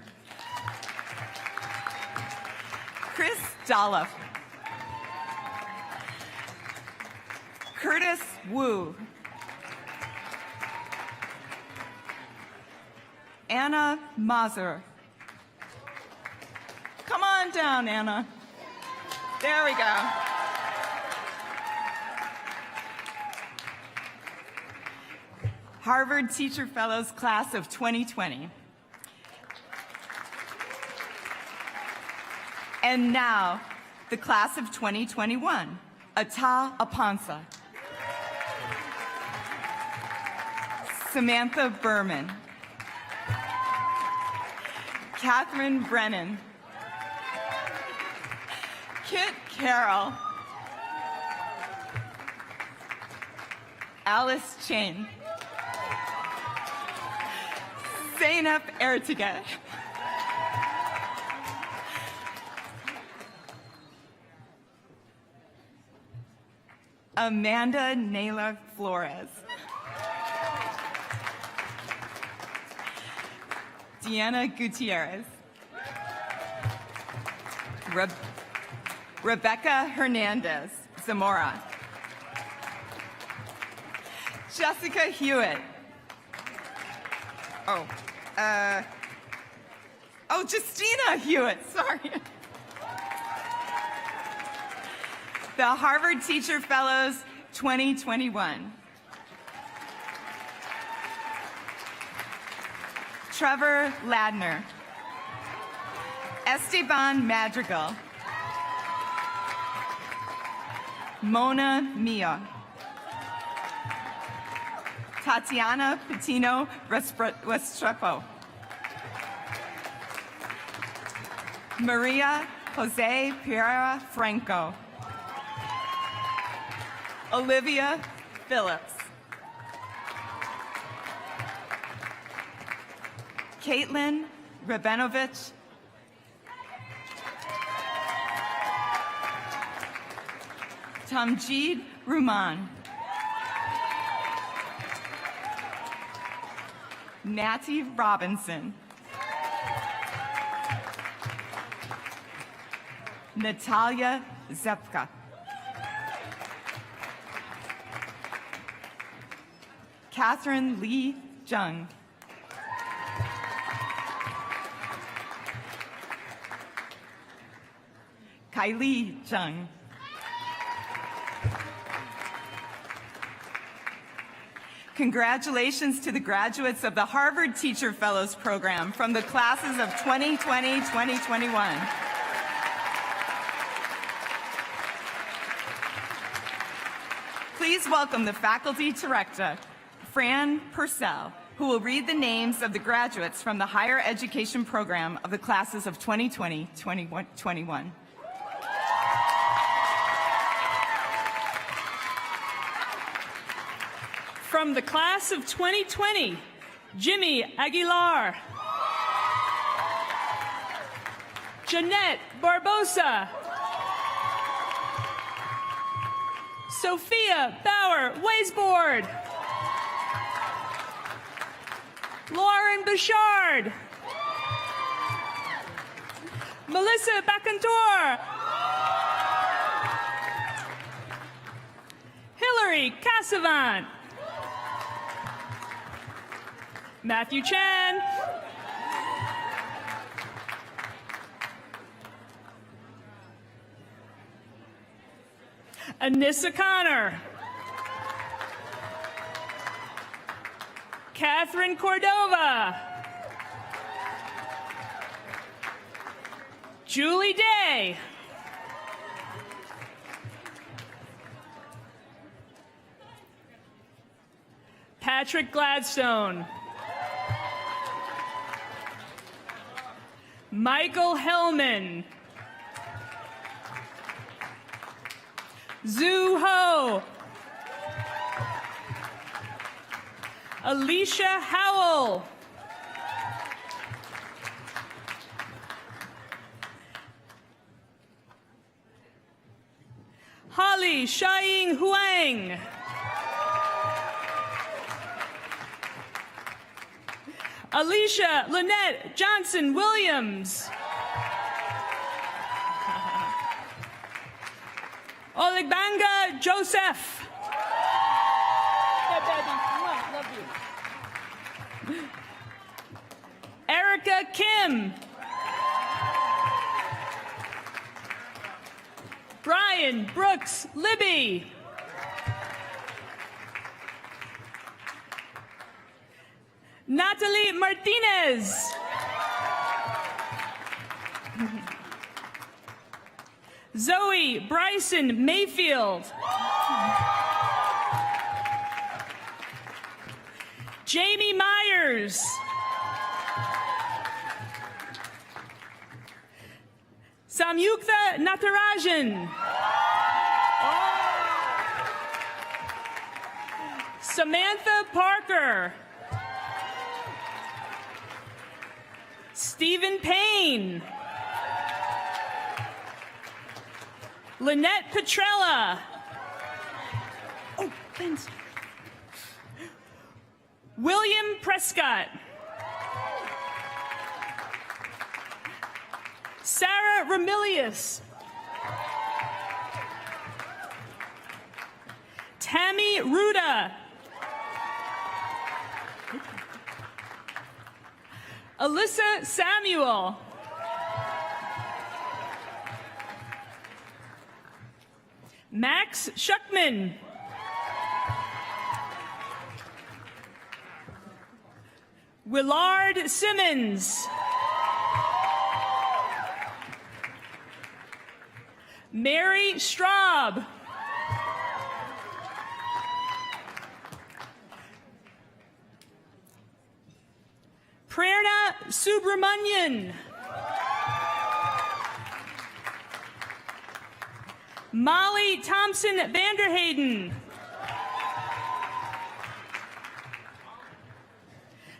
Chris Dolliff, Curtis Wu, Anna Mazur. Come on down, Anna. There we go. Harvard Teacher Fellows Class of 2020. And now, the Class of 2021, Ata Apansa, Samantha Berman, Catherine Brennan, Kit Carroll, Alice Chain, Zainab Ertiga, Amanda Naylor Flores, Deanna Gutierrez, Rebecca Hernandez Zamora, Jessica Hewitt. Justina Hewitt, sorry. The Harvard Teacher Fellows 2021. Trevor Ladner, Esteban Madrigal, Mona Mia, Tatiana Patino Restrepo, Maria Jose Pereira Franco, Olivia Phillips, Caitlin Rabenovich, Tamjid Ruman, Natty Robinson, Natalia Zepka, Catherine Lee Jung, Kylie Jung, congratulations to the graduates of the Harvard Teacher Fellows Program from the classes of 2020-2021. Please welcome the Faculty Director, Fran Purcell, who will read the names of the graduates from the higher education program of the classes of 2020-2021. From the class of 2020, Jimmy Aguilar, Jeanette Barbosa, Sophia Bauer Weisbord, Lauren Bouchard, Melissa Bacantor, Hillary Cassavant, Matthew Chan, Anissa Connor, Catherine Cordova, Julie Day, Patrick Gladstone, Michael Hellman, Zhu Ho, Alicia Howell, Holly Xiaoying Huang, Alicia Lynette Johnson Williams, Oligbanga Joseph, Erica Kim, Brian Brooks Libby, Natalie Martinez, Zoe Bryson Mayfield, Jamie Myers, Samyukta Natarajan, Samantha Parker, Stephen Payne, Lynette Petrella, William Prescott, Sarah Ramilius, Tammy Ruda, Alyssa Samuel, Max Schuckman, Willard Simmons, Mary Straub, Prerna Subramanian, Molly Thompson Vanderhayden,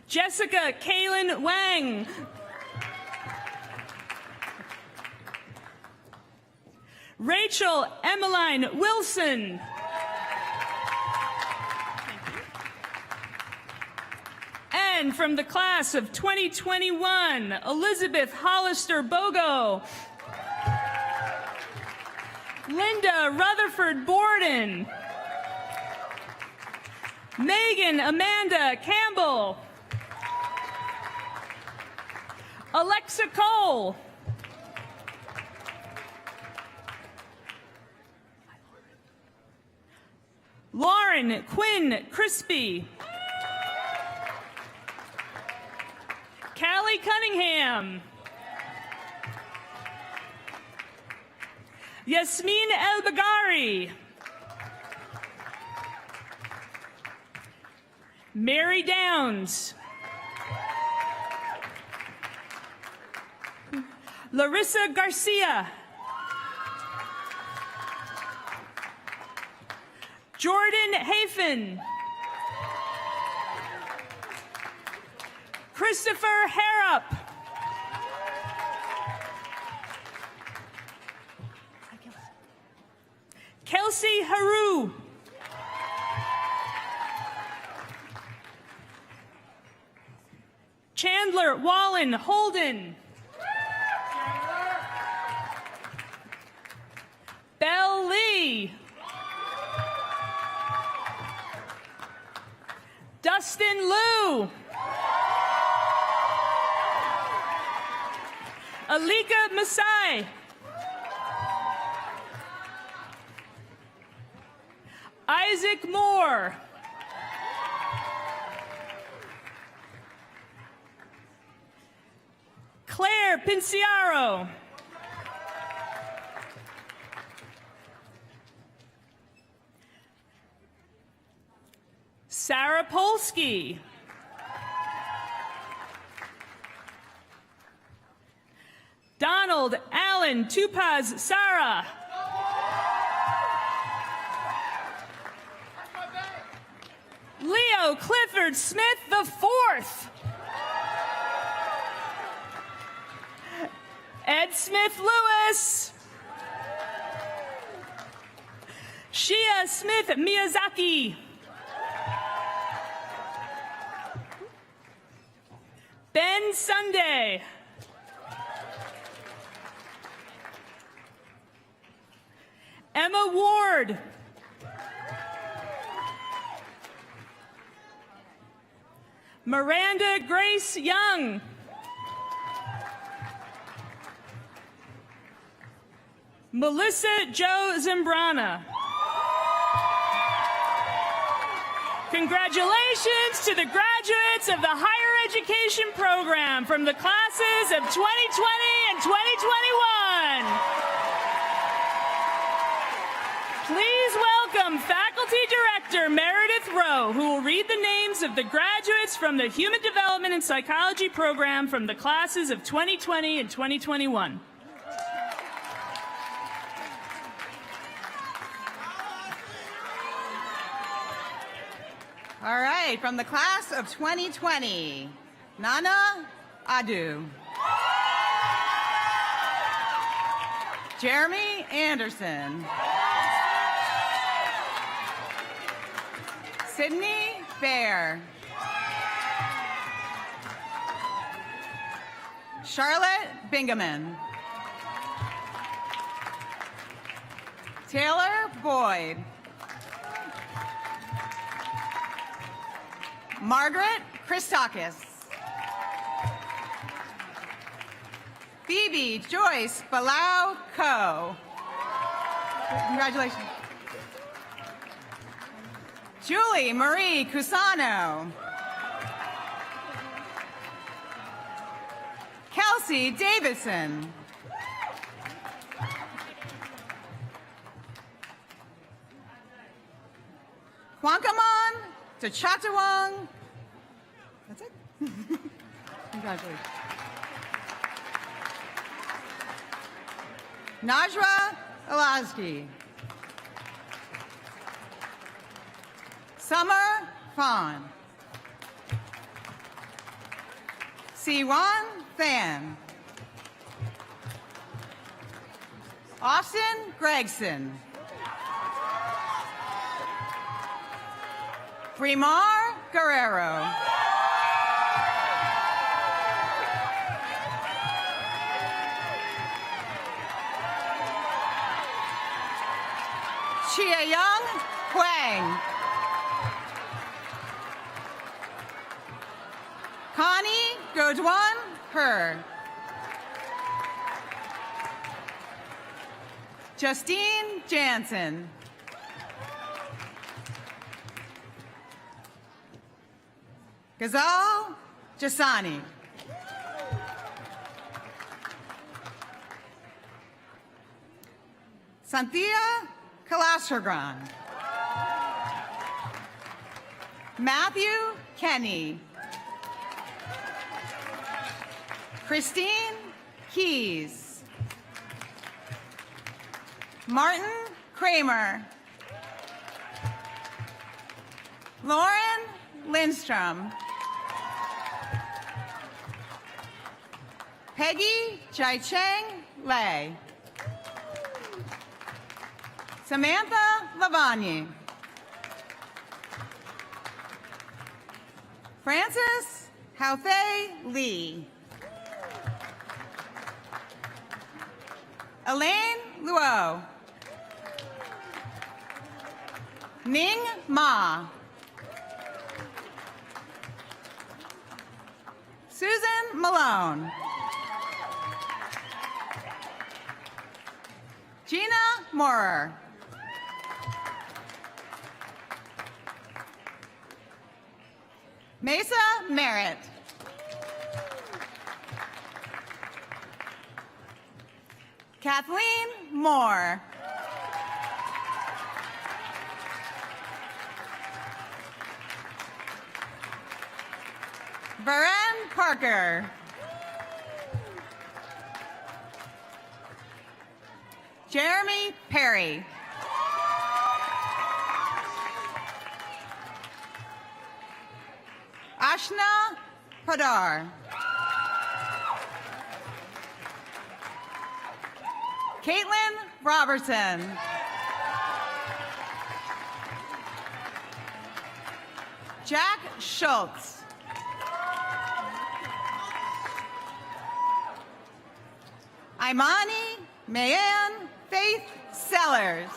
Jessica Kaylin Wang, Rachel Emmeline Wilson, and from the class of 2021, Elizabeth Hollister Bogo, Linda Rutherford Borden, Megan Amanda Campbell, Alexa Cole, Lauren Quinn Crispy, Callie Cunningham, Yasmin El Bagari, Mary Downs. Larissa Garcia. Jordan Hafen. Christopher Harrop. Kelsey Haru. Chandler Wallen Holden. Belle Lee. Dustin Liu. Alika Masai. Isaac Moore. Claire Pinciaro. Sarah Polsky. Donald Allen Tupaz Sara. Leo Clifford Smith IV. Ed Smith Lewis. Shia Smith Miyazaki. Ben Sunday. Emma Ward. Miranda Grace Young. Melissa Jo Zambrana. Congratulations to the graduates of the Higher Education Program from the classes of 2020 and 2021. Please welcome Faculty Director Meredith Rowe, who will read the names of the graduates from the Human Development and Psychology Program from the classes of 2020 and 2021. All right, from the class of 2020, Nana Adu. Jeremy Anderson. Sydney Bear. Charlotte Bingaman. Taylor Boyd. Margaret Christakis. Phoebe Joyce Balau Ko. Congratulations. Julie Marie Cusano. Kelsey Davidson. Kwankamon to Chatawang. That's it. Congratulations. Najra Alazgi. Summer Fawn. Siwan Fan. Austin Gregson. Fremar Guerrero. Chia Young Huang. Connie Godwan Her. Justine Jansen. Ghazal Jasani. Santhia Kalashargran. Matthew Kenny. Christine Keys. Martin Kramer. Lauren Lindstrom. Peggy Jai-Cheng Lei. Samantha Lavagni. Francis Hauthay Lee. Elaine Luo. Ning Ma. Susan Malone. Gina Moorer. Mesa Merritt. Kathleen Moore. Beren Parker. Jeremy Perry. Ashna Padar. Caitlin Robertson. Jack Schultz. Imani Mayan Faith Sellers.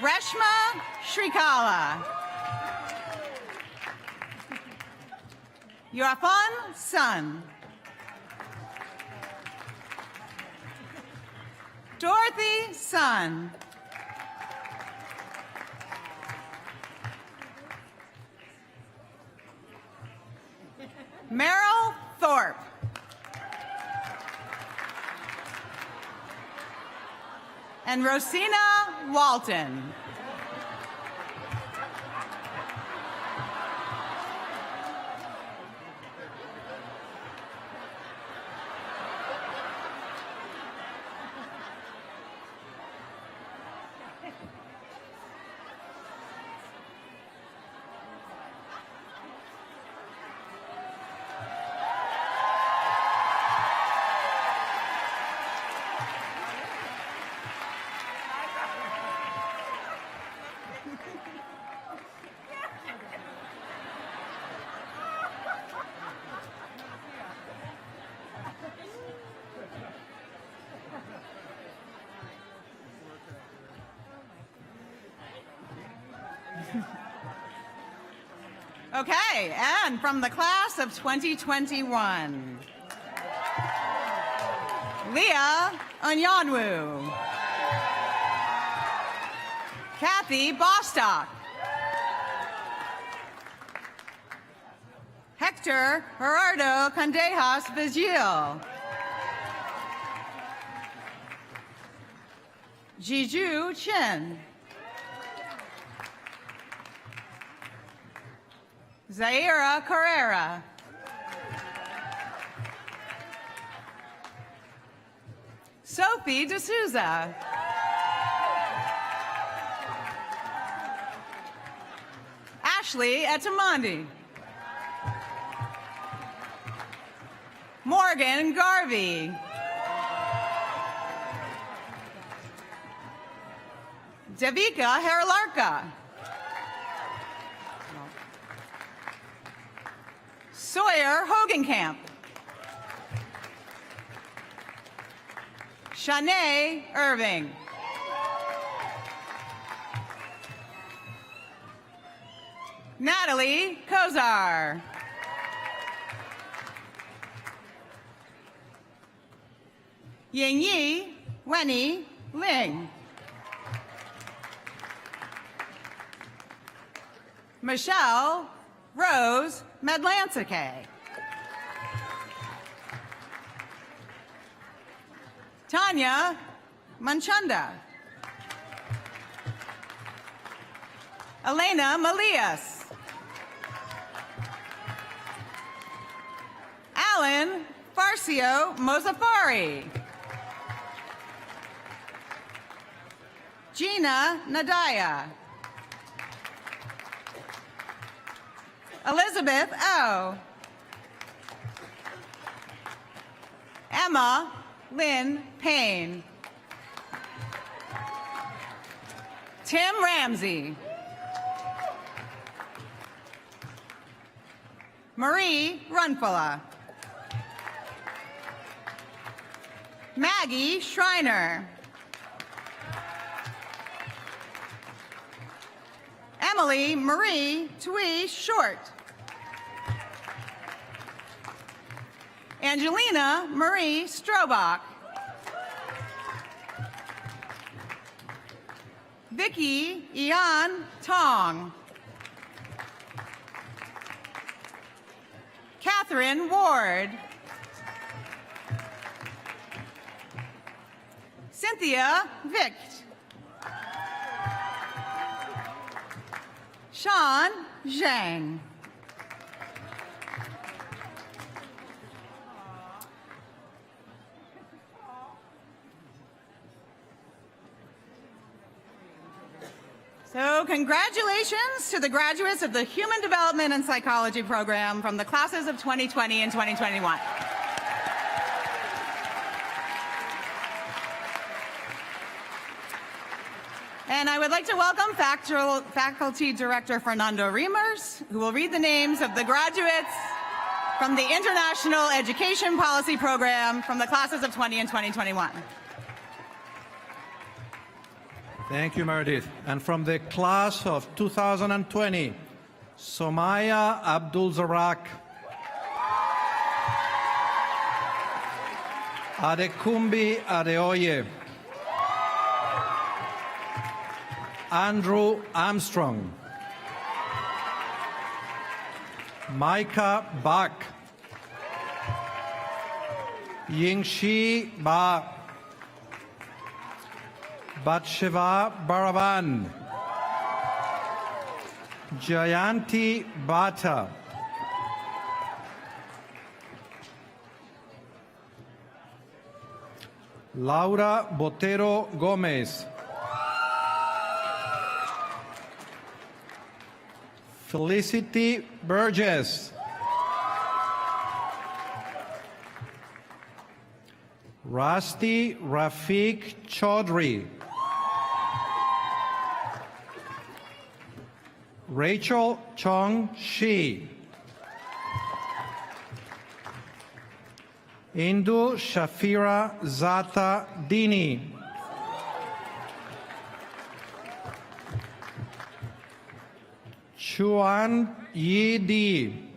Reshma Shrikala. Yurafan Sun. Dorothy Sun. Meryl Thorpe. And Rosina Walton. Okay, and from the class of 2021, Leah Onyanwu, Kathy Bostock, Hector Gerardo Candejas Vigil, Jiju Chen, Zaira Carrera, Sophie D'Souza, Ashley Etamandi, Morgan Garvey, Devika Haralarka, Sawyer Hogenkamp, Shanae Irving, Natalie Kozar, Yingyi Wenny Ling, Michelle Rose Medlansike, Tanya Manchanda, Elena Malias. Alan Farcio Mozafari. Gina Nadaya. Elizabeth O. Emma Lynn Payne. Tim Ramsey. Marie Runfula. Maggie Schreiner. Emily Marie Tui Short. Angelina Marie Strobach. Vicky Ian Tong. Catherine Ward. Cynthia Vicht. Sean Zhang. So congratulations to the graduates of the Human Development and Psychology program from the classes of 2020 and 2021. And I would like to welcome Faculty Director Fernando Reimers, who will read the names of the graduates from the International Education Policy Program from the classes of 20 and 2021. Thank you, Meredith. And from the class of 2020, Somaya Abdul-Zarak, Adekumbi Adeoye, Andrew Armstrong, Micah Bak, Yingxi Ba, Batsheva Baravan, Jayanti Bata, Laura Botero Gomez, Felicity Burgess, Rasti Rafiq Chaudhry, Rachel Chong Shi, Indu Shafira Zata Dini, Chuan Yi Di,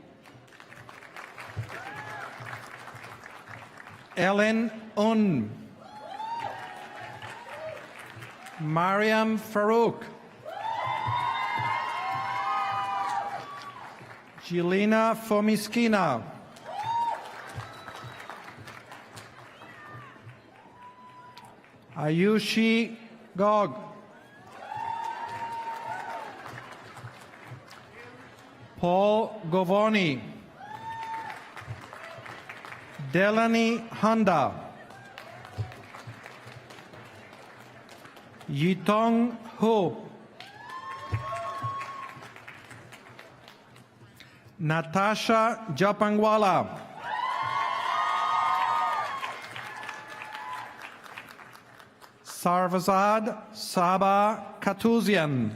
Ellen Un, Mariam Farouk, Jelena Fomiskina, Ayushi Gog, Paul Govoni, Delaney Honda, Yitong Ho, Natasha Japangwala, Sarvazad Saba Katuzian,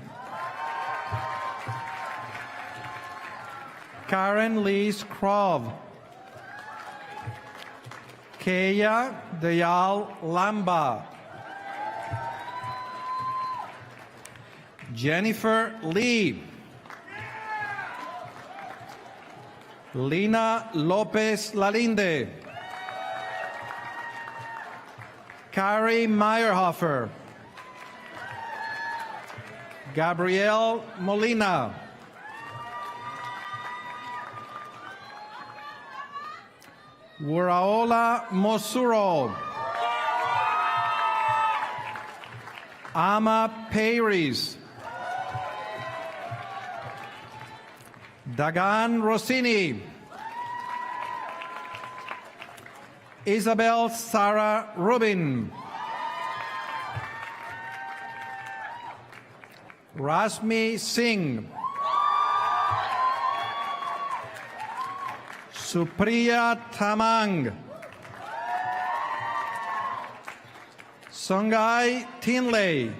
Karen Lees Krov, Keya Dayal Lamba, Jennifer Lee, Lina Lopez Lalinde, Kari Meyerhofer, Gabrielle Molina, Wuraola Mosuro, Ama Peiris, Dagan Rossini. Isabel Sarah Rubin. Rasmi Singh. Supriya Tamang. Songai Tinley.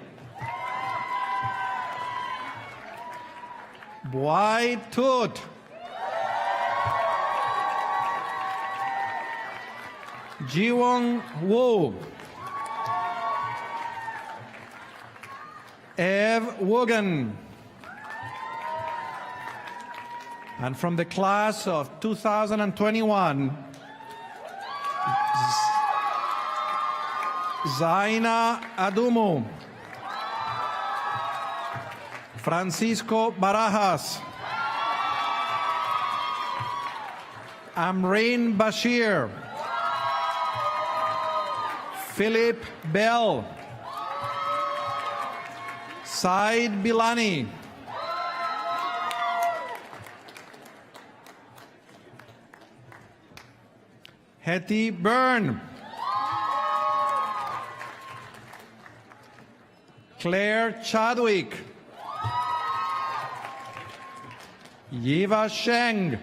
Boy Tut. Jiwon Wu. Ev Wogan. And from the class of 2021, Zaina Adumu. Francisco Barajas. Amreen Bashir. Philip Bell. Said Bilani. Hetty Byrne. Claire Chadwick. Yiva Sheng.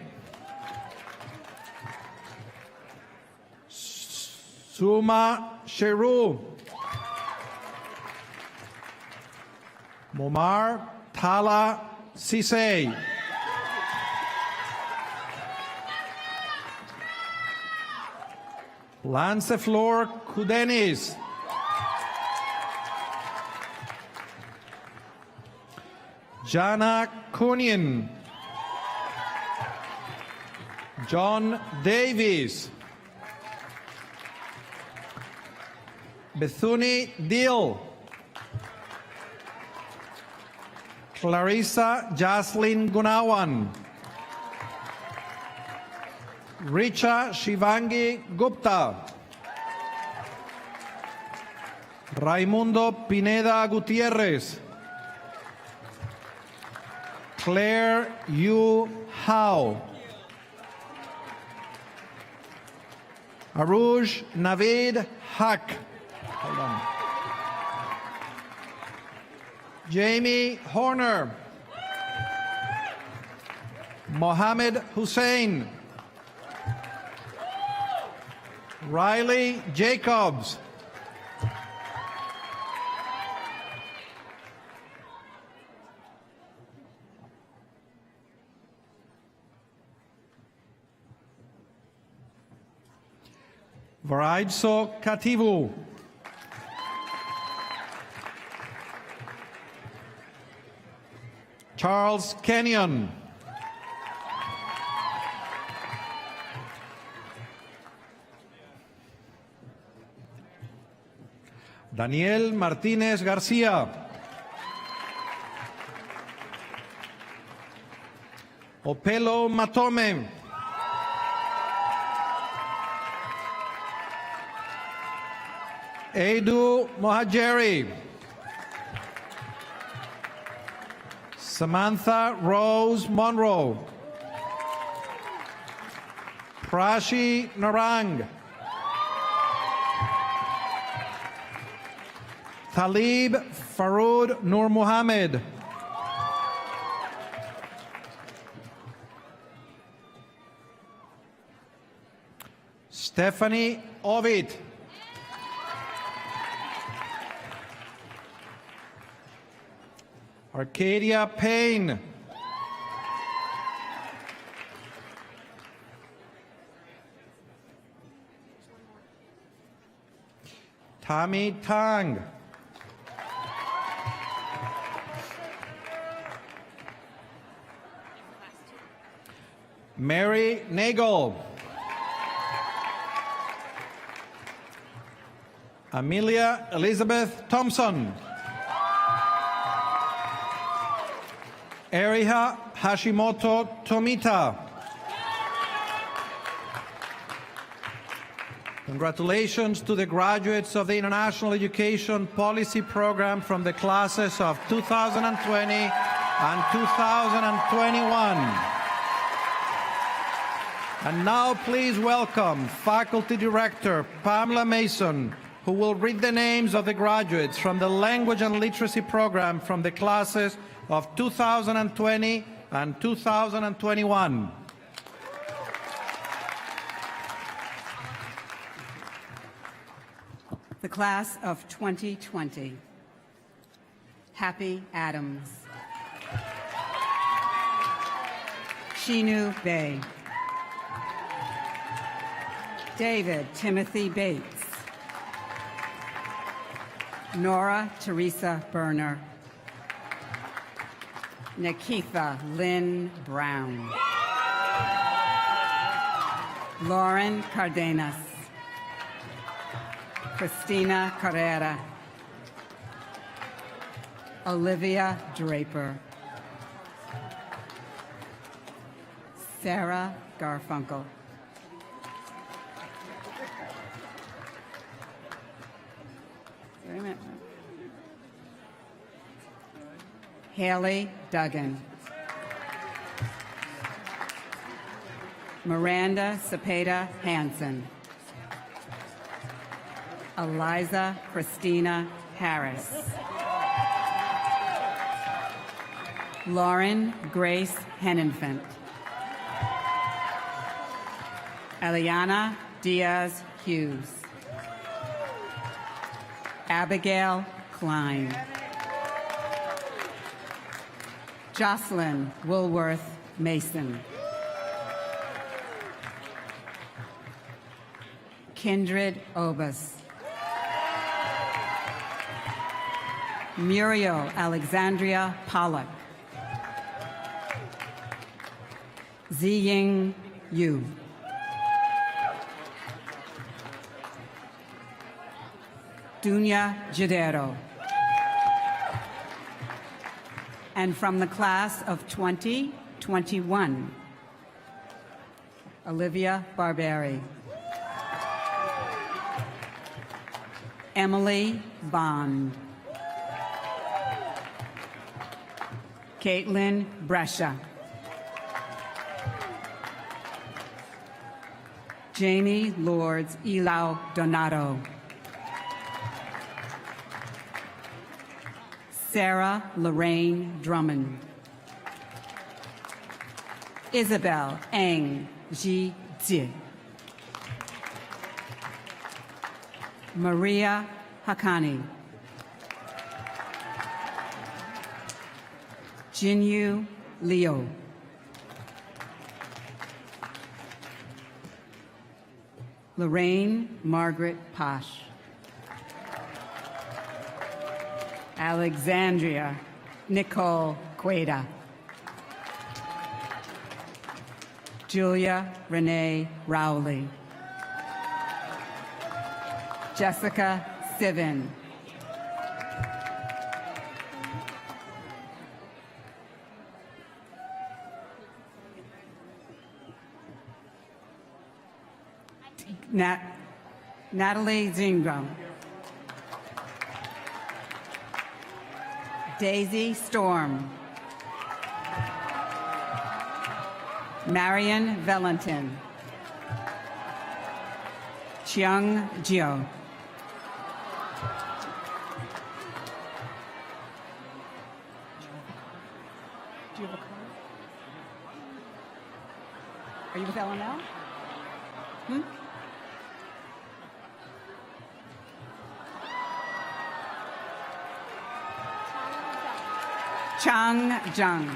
Suma Sheru. Momar Tala Sisay. Lanceflor Kudenis. Jana Kunyan. John Davies. Bethune Dill. Clarissa Jaslyn Gunawan. Richa Shivangi Gupta. Raimundo Pineda Gutierrez. Claire Yu Hao. Aruj Navid Haq. Hold on. Jamie Horner. Mohammed Hussein. Riley Jacobs. Varaidso Kativu. Charles Kenyon. Daniel Martínez García. Opelo Matome. Edu Mohajeri. Samantha Rose Monroe. Prashi Narang. Talib Faroud Nur Muhammad. Stephanie Ovid. Arcadia Payne. Tommy Tang. Mary Nagel. Amelia Elizabeth Thompson. Eriha Hashimoto Tomita. Congratulations to the graduates of the International Education Policy Program from the classes of 2020 and 2021. And now please welcome Faculty Director Pamela Mason, who will read the names of the graduates from the Language and Literacy Program from the classes of 2020 and 2021. The class of 2020. Happy Adams. Shinu Bay. David Timothy Bates. Nora Teresa Berner. Nikitha Lynn Brown. Lauren Cardenas. Christina Carrera. Olivia Draper. Sarah Garfunkel. Wait a minute. Haley Duggan. Miranda Cepeda Hansen. Eliza Christina Harris. Lauren Grace Henenfant. Eliana Diaz Hughes. Abigail Klein. Jocelyn Woolworth Mason. Kindred Obus. Muriel Alexandria Pollock. Ziying Yu. Dunya Jadero. And from the class of 2021, Olivia Barberi. Emily Bond. Caitlin Brescia. Jamie Lords Ilau Donato. Sarah Lorraine Drummond. Isabel Eng Ji Zi. Maria Hakani. Jinyu Liu. Lorraine Margaret Posh. Alexandria Nicole Queda. Julia Renee Rowley. Jessica Sivin. Natalie Zingram. Daisy Storm. Marion Valentin. Chiang Jio. Do you have a card? Are you with LNL? Chang Zhang.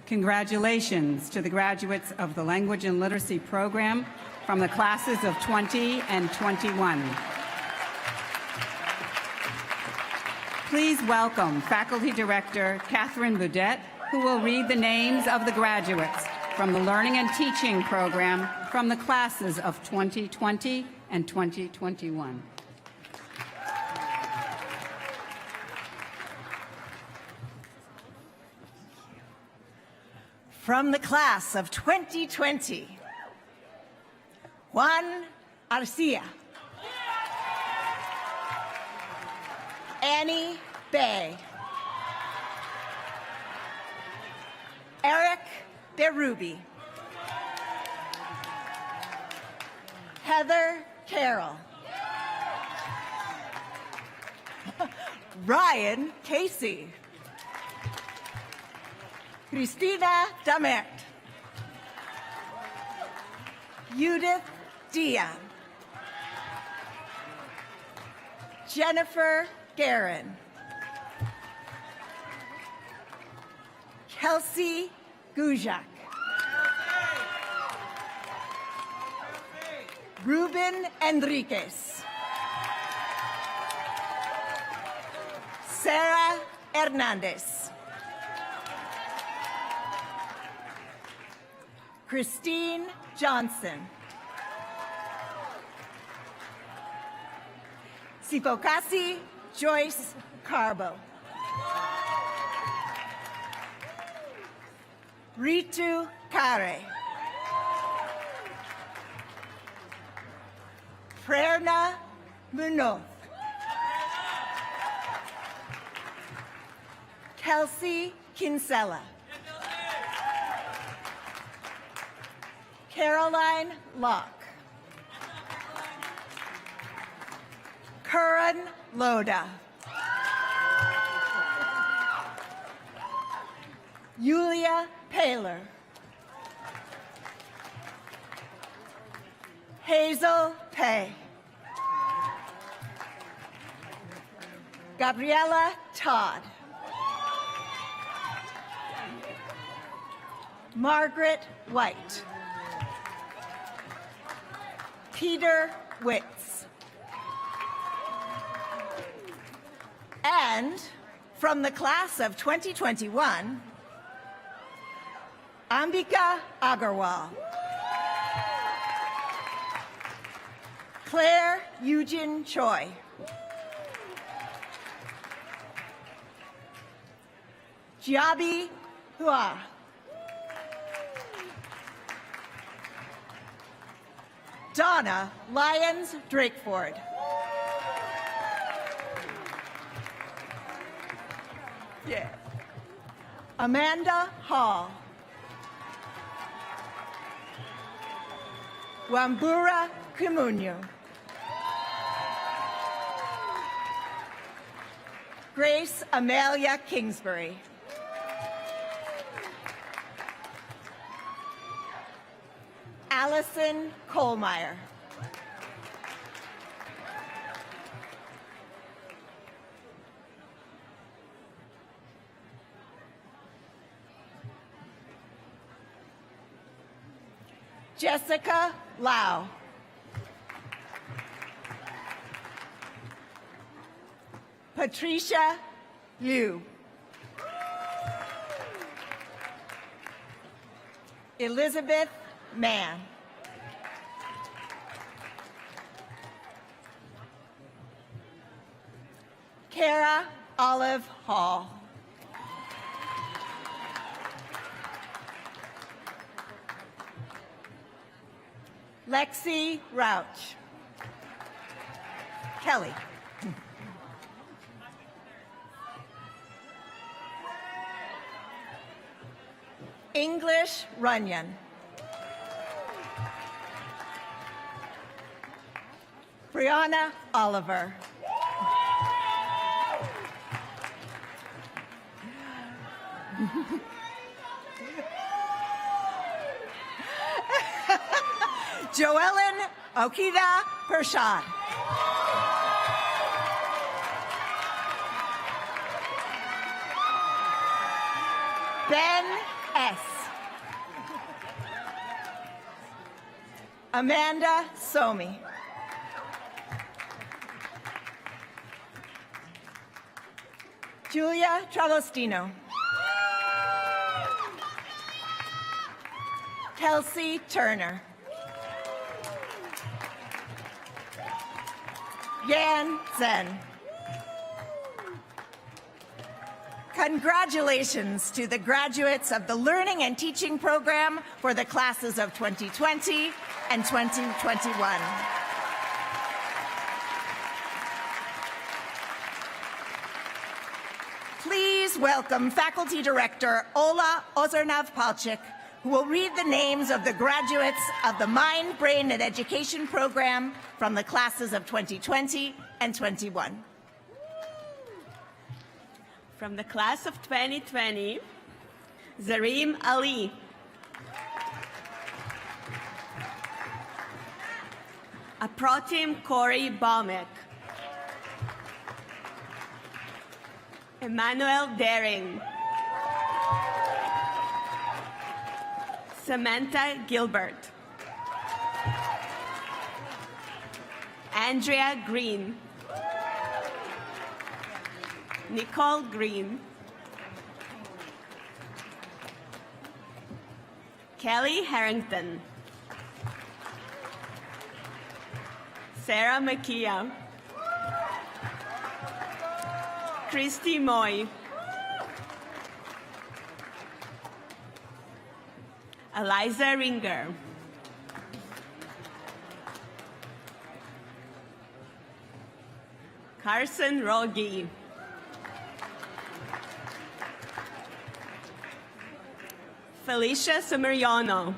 Congratulations to the graduates of the Language and Literacy Program from the classes of 20 and 21. Please welcome Faculty Director Catherine Boudet, who will read the names of the graduates from the Learning and Teaching Program from the classes of 2020 and 2021. From the class of 2020, Juan Arcia. Annie Bay. Berube. Heather Carroll. Ryan Casey. Cristina Damert. Judith Dian. Jennifer Guerin. Kelsey Gujak. Ruben Enriquez. Sarah Hernandez. Christine Johnson. Sifokasi Joyce Carbo. Ritu Kare. Prerna Munoz. Kelsey Kinsella. Caroline Locke. Curran Loda. Yulia Paler. Hazel Pay. Gabriella Todd. Margaret White. Peter Witz. And from the class of 2021, Ambika Agarwal. Claire Eugene Choi. Jiabi Hua. Donna Lyons Drakeford. Yeah. Amanda Hall. Wambura Kimunyu. Grace Amelia Kingsbury. Allison Kohlmeyer. Jessica Lau. Patricia Liu. Elizabeth Mann. Kara Olive Hall. Lexi Rauch. Kelly. English Runyon. Brianna Oliver. Joellen Okida Pershad. Ben S. Amanda Somi. Julia Travostino. Kelsey Turner. Yan Zen. Congratulations to the graduates of the Learning and Teaching Program for the classes of 2020 and 2021. Please welcome Faculty Director Ola Ozernav-Palchik, who will read the names of the graduates of the Mind, Brain, and Education program from the classes of 2020 and 21. From the class of 2020, Zareem Ali. Aprotim Corey Baumek. Emmanuel Daring. Samantha Gilbert. Andrea Green. Nicole Green. Kelly Harrington. Sarah Makia. Christy Moy. Eliza Ringer. Carson Rogi. Felicia Sumeriano.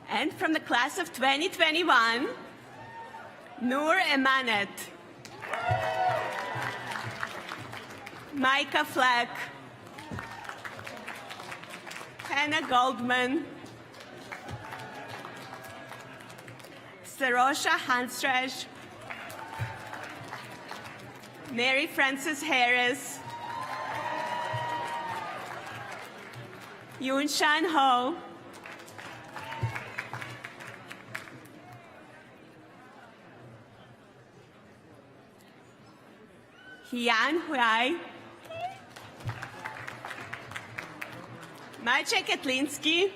And from the class of 2021, Noor Emanet. Micah Fleck. Hannah Goldman. Sarosha Hanstresh. Mary Frances Harris. Yoon Shan Ho. Hian Huai. Maciej Ketlinski.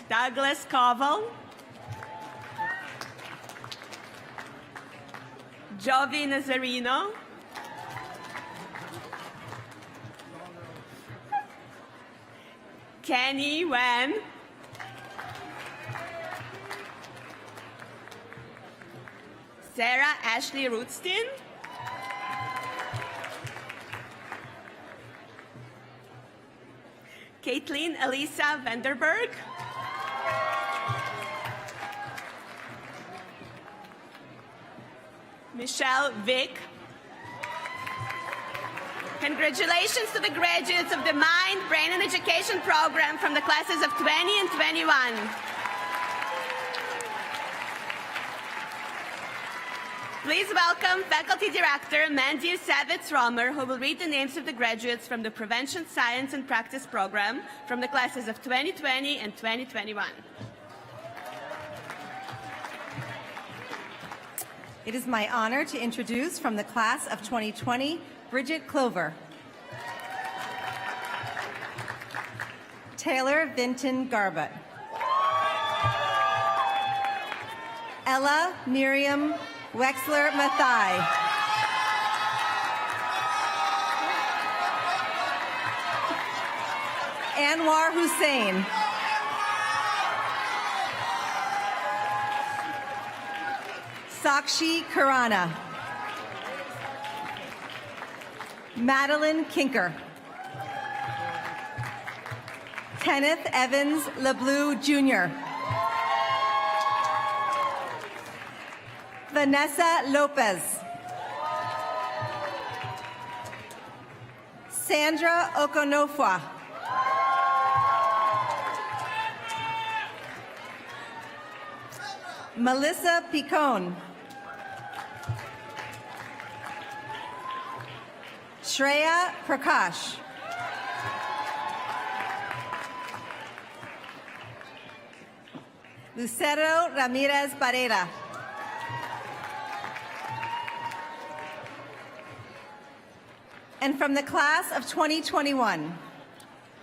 Douglas Koval. Jovi Nazarino. Kenny Wen. Sarah Ashley Rootstein. Caitlin Elisa Vanderberg. Michelle Vick. Congratulations to the graduates of the Mind, Brain, and Education program from the classes of 20 and 21. Please welcome Faculty Director Mandy Savitz-Romer, who will read the names of the graduates from the Prevention Science and Practice program from the classes of 2020 and 2021. It is my honor to introduce from the class of 2020, Bridget Clover. Taylor Vinton Garbutt. Ella Miriam Wexler Mathai. Anwar Hussein. Sakshi Khurana. Madeline Kinker. Kenneth Evans LeBlue Jr. Vanessa Lopez. Sandra Okonofwa. Melissa Picone. Shreya Prakash. Lucero Ramirez Barrera. And from the class of 2021,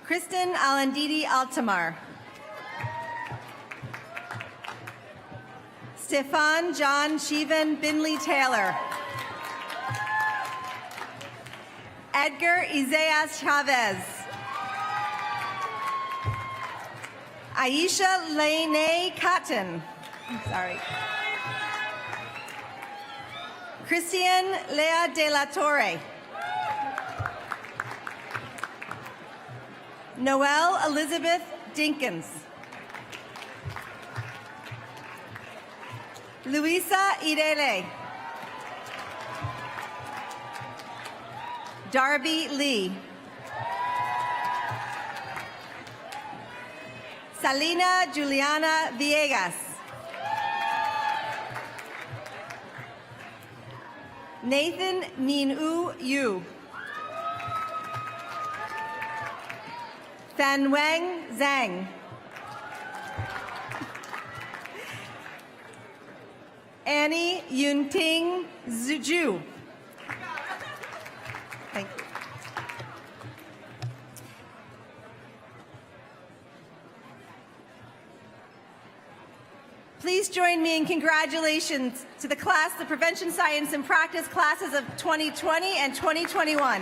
Kristen Alandidi Altamar. Stefan John Shivan Binley Taylor. Edgar Izaas Chavez. Aisha Lene Cotton. Sorry. Christian Lea de la Torre. Noelle Elizabeth Dinkins. Luisa Irele. Darby Lee. Salina Juliana Villegas. Nathan Ninu Yu. Fanweng Zhang. Annie Yunting Zhu. Thank you. Please join me in congratulations to the class, the Prevention Science and Practice classes of 2020 and 2021.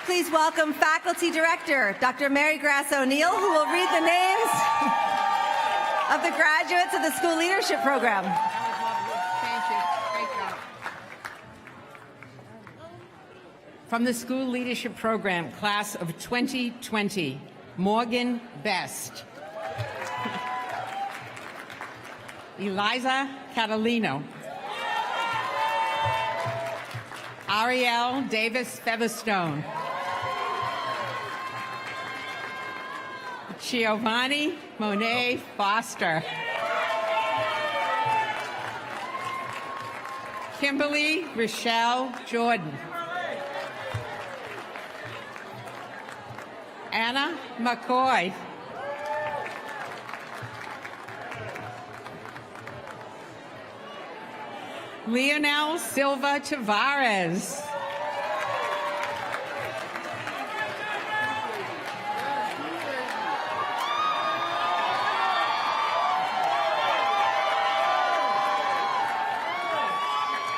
Please welcome Faculty Director, Dr. Mary Grass O'Neill, who will read the names of the graduates of the School Leadership Program. Thank you. Great job. From the School Leadership Program, class of 2020, Morgan Best. Eliza Catalino. Ariel Davis Featherstone. Giovanni Monet Foster. Kimberly Rochelle Jordan. Anna McCoy. Leonel Silva Tavares.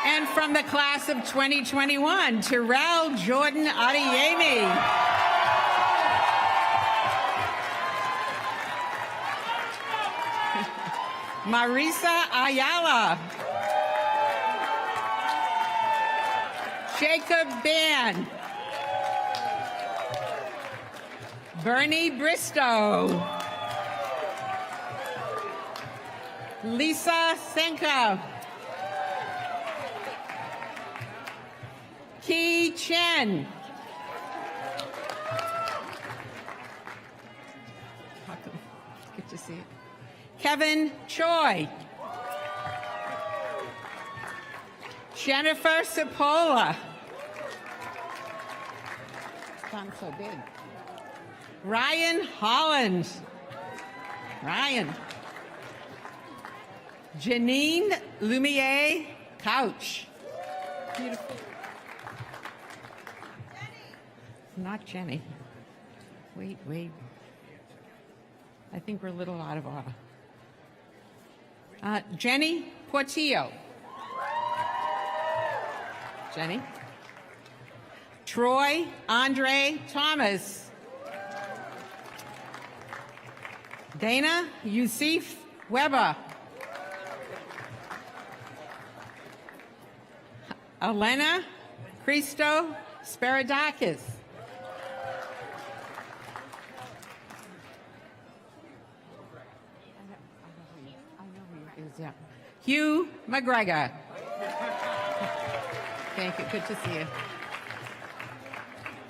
And from the class of 2021, Terrell Jordan Adeyemi. Marisa Ayala. Jacob Ban. Bernie Bristow. Lisa Senka. Ki Chen. Good to see you. Kevin Choi. Jennifer Cipolla. It's gone so big. Ryan Holland. Ryan. Janine Lumiere Couch. Beautiful. Not Jenny. Wait. I think we're a little out of order. Jenny Portillo. Jenny. Troy Andre Thomas. Dana Yusuf Weber. Elena Christo Sparadakis. Yeah. Hugh McGregor. Thank you. Good to see you.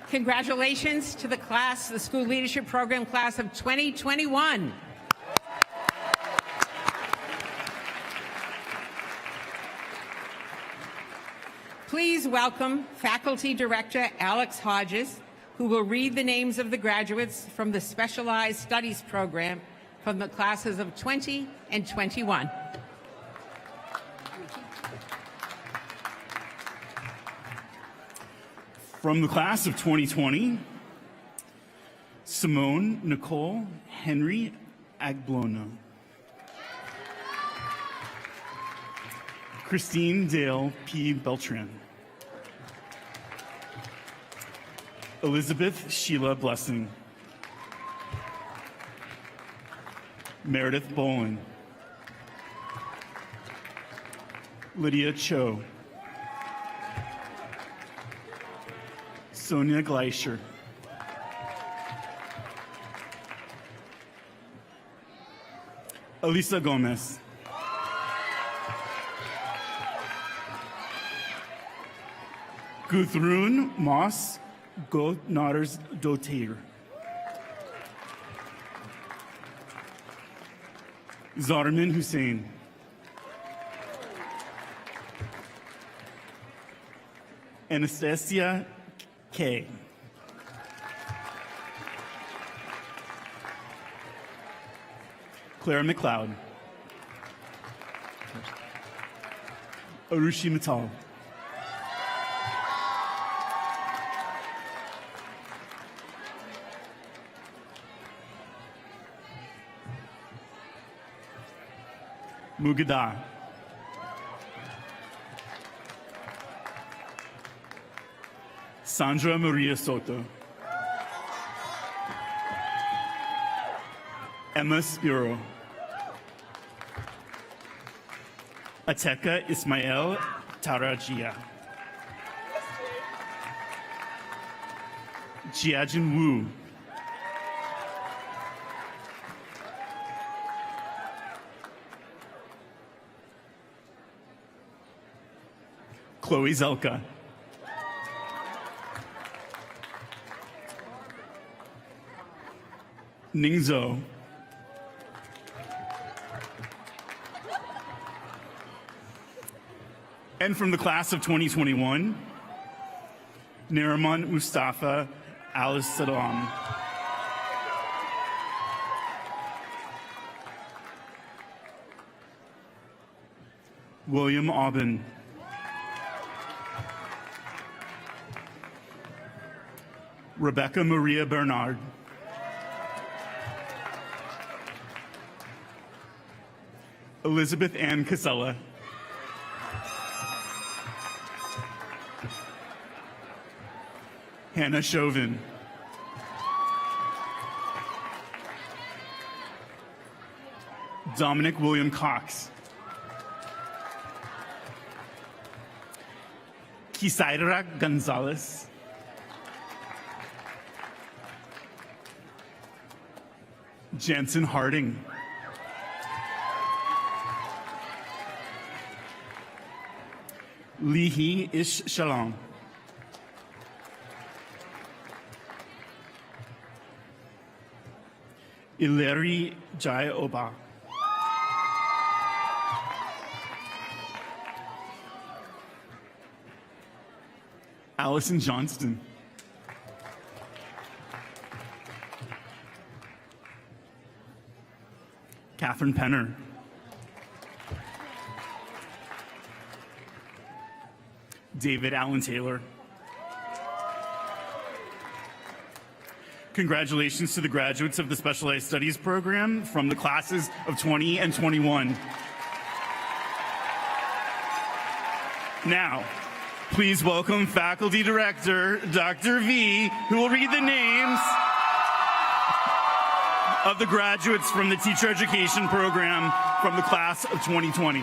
Congratulations to the class, the School Leadership Program class of 2021. Please welcome Faculty Director Alex Hodges, who will read the names of the graduates from the Specialized Studies Program from the classes of 20 and 21. From the class of 2020, Simone Nicole Henry Agblona. Christine Dale P. Beltran. Elizabeth Sheila Blessing. Meredith Bolin. Lydia Cho. Sonia Gleischer. Elisa Gomez. Gudrun Moss Godnaders Dotair. Zarmin Hussein. Anastasia K. Claire McLeod. Arushi Mittal. Mugada. Sandra Maria Soto. Emma Spiro. Ateka Ismael Tarajia. Jiajin Wu. Chloe Zelka. Ningzo. And from the class of 2021, Nariman Mustafa Al-Salam. William Aubin. Rebecca Maria Bernard. Elizabeth Ann Casella. Hannah Chauvin. Dominic William Cox. Kisaira Gonzalez. Jansen Harding. Lihi Ish Shalom. Ileri Jai Oba. Allison Johnston. Catherine Penner. David Allen Taylor. Congratulations to the graduates of the Specialized Studies program from the classes of 20 and 21. Now, please welcome Faculty Director Dr. V, who will read the names of the graduates from the Teacher Education program from the class of 2020.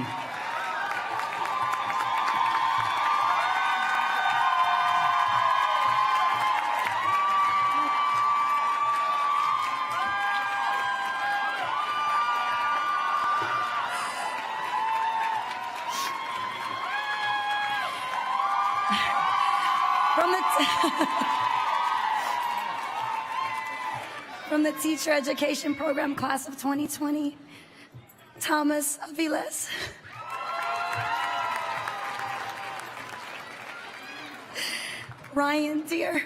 From the Teacher Education Program class of 2020, Thomas Aviles. Ryan Deere.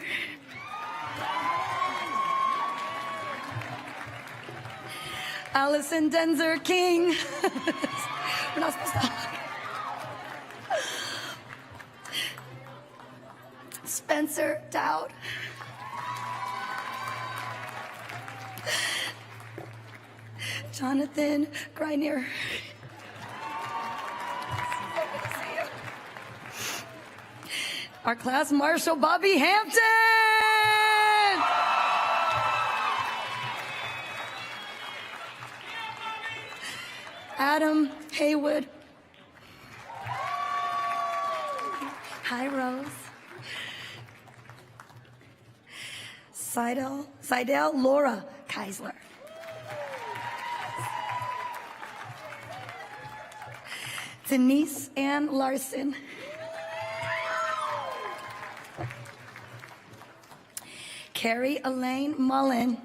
Allison Denzer King. We're not supposed to. Spencer Dowd. Jonathan Greinier. Our class marshal, Bobby Hampton. Adam Haywood. Hi, Rose. Seidel Laura Keisler. Denise Ann Larson. Carrie Elaine Mullen.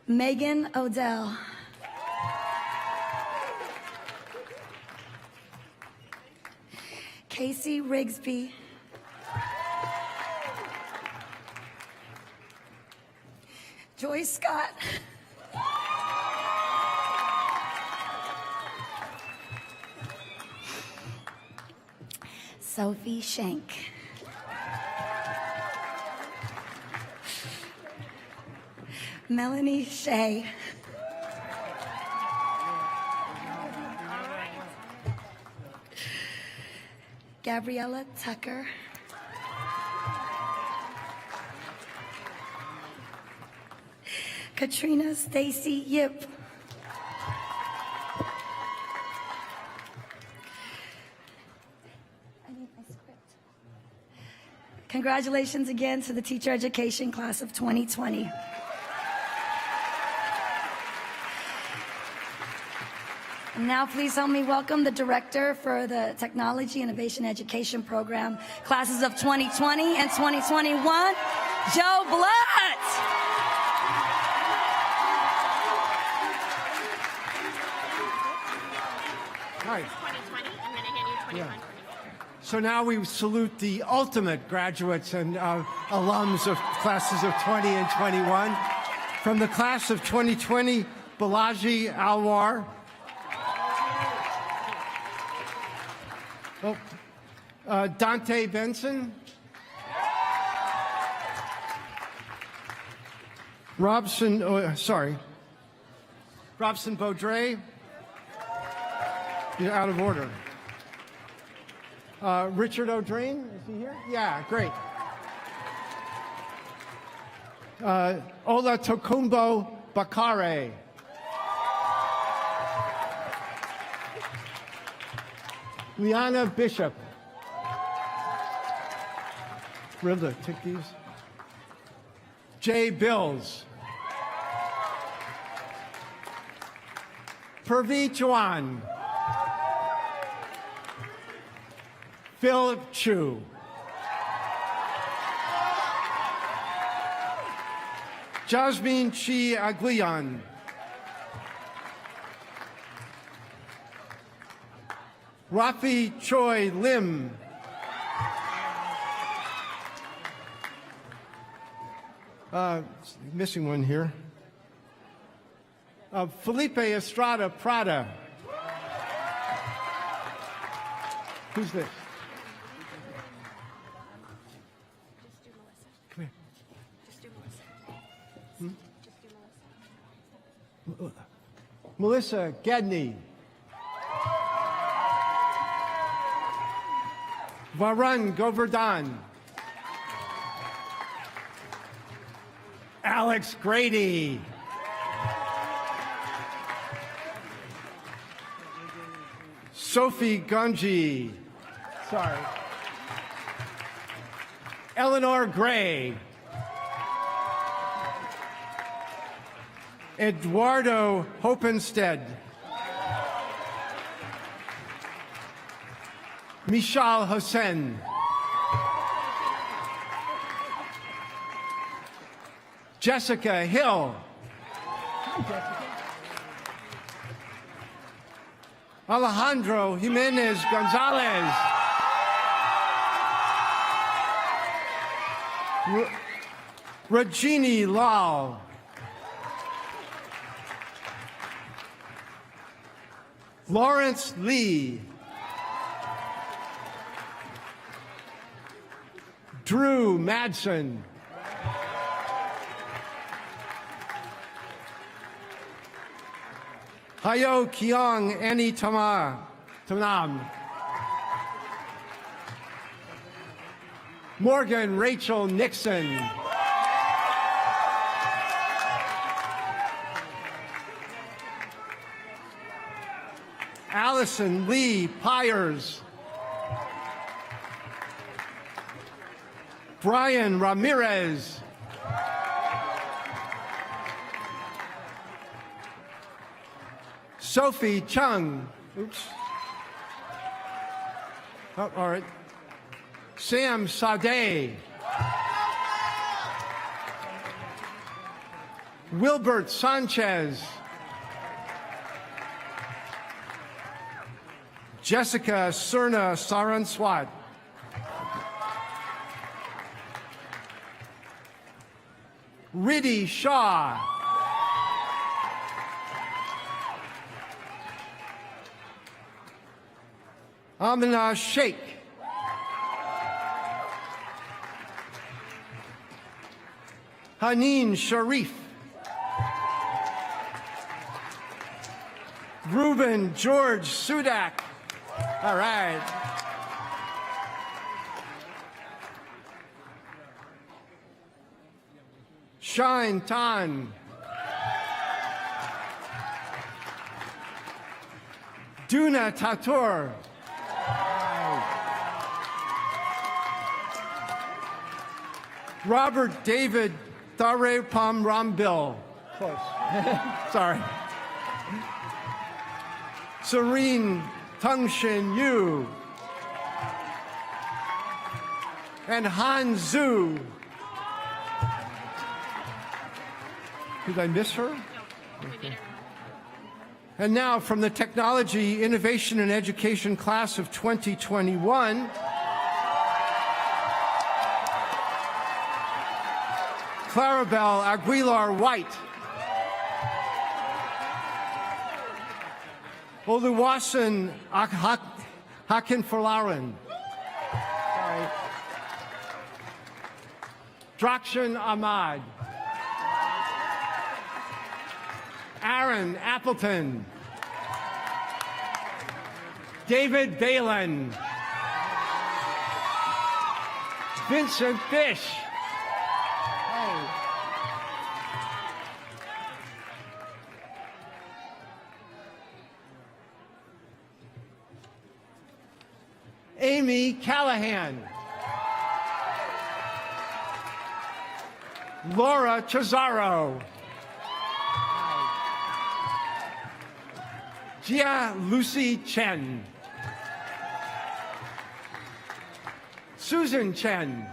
Megan Odell. Casey Rigsby. Joyce Scott. Sophie Schenk. Melanie Shea. Gabriella Tucker. Katrina Stacy Yip. I need my script. Congratulations again to the teacher education class of 2020. And now please help me welcome the director for the Technology Innovation Education Program, classes of 2020 and 2021, Joe Blatt. Hi. Yeah. So now we salute the ultimate graduates and alums of classes of 20 and 21. From the class of 2020, Balaji Alwar. Dante Benson. Robson Baudre. You're out of order. Richard O'Drain, is he here? Yeah, great. Ola Tokumbo Bakare. Liana Bishop. Rilla, take these. Jay Bills. Purvi Chouan. Phil Chu. Jasmine Chi Aguian. Rafi Choi Lim. Missing one here. Felipe Estrada Prada. Who's this? Come here. Just do Melissa. Just do Melissa. Melissa Gedney. Varun Govardhan. Alex Grady. Sophie Gunji. Sorry. Eleanor Gray. Eduardo Hopenstead. Michal Hussein. Jessica Hill. Alejandro Jimenez Gonzalez. Rajini Lal. Lawrence Lee. Drew Madsen. Hayo Kiong Annie Tanam. Morgan Rachel Nixon. Allison Lee Pyers. Brian Ramirez. Sophie Chung. Oops. Oh, all right. Sam Sade. Wilbert Sanchez. Jessica Serna Saranswat. Riddhi Shah. Amina Sheikh. Haneen Sharif. Ruben George Sudak. All right. Shine Tan. Duna Tatur. Robert David Thare Pam Rambil. Close. Sorry. Serene Tungshin Yu. And Han Zhu. Did I miss her? Okay. And now from the Technology, Innovation, and Education class of 2021, Clarabelle Aguilar White. Oluwaseun Akinfolarin. Sorry. Drakshan Ahmad. Aaron Appleton. David Balin. Vincent Fish. Amy Callahan. Laura Cesaro. Jia Lucy Chen. Susan Chen.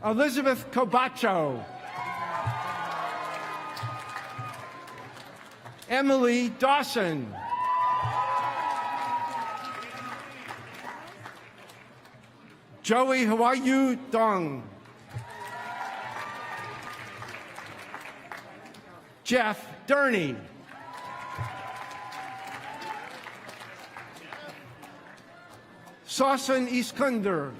Elizabeth Cobacho. Emily Dawson. Joey Hawaii Dong. Jeff Durney. Sausan Iskander.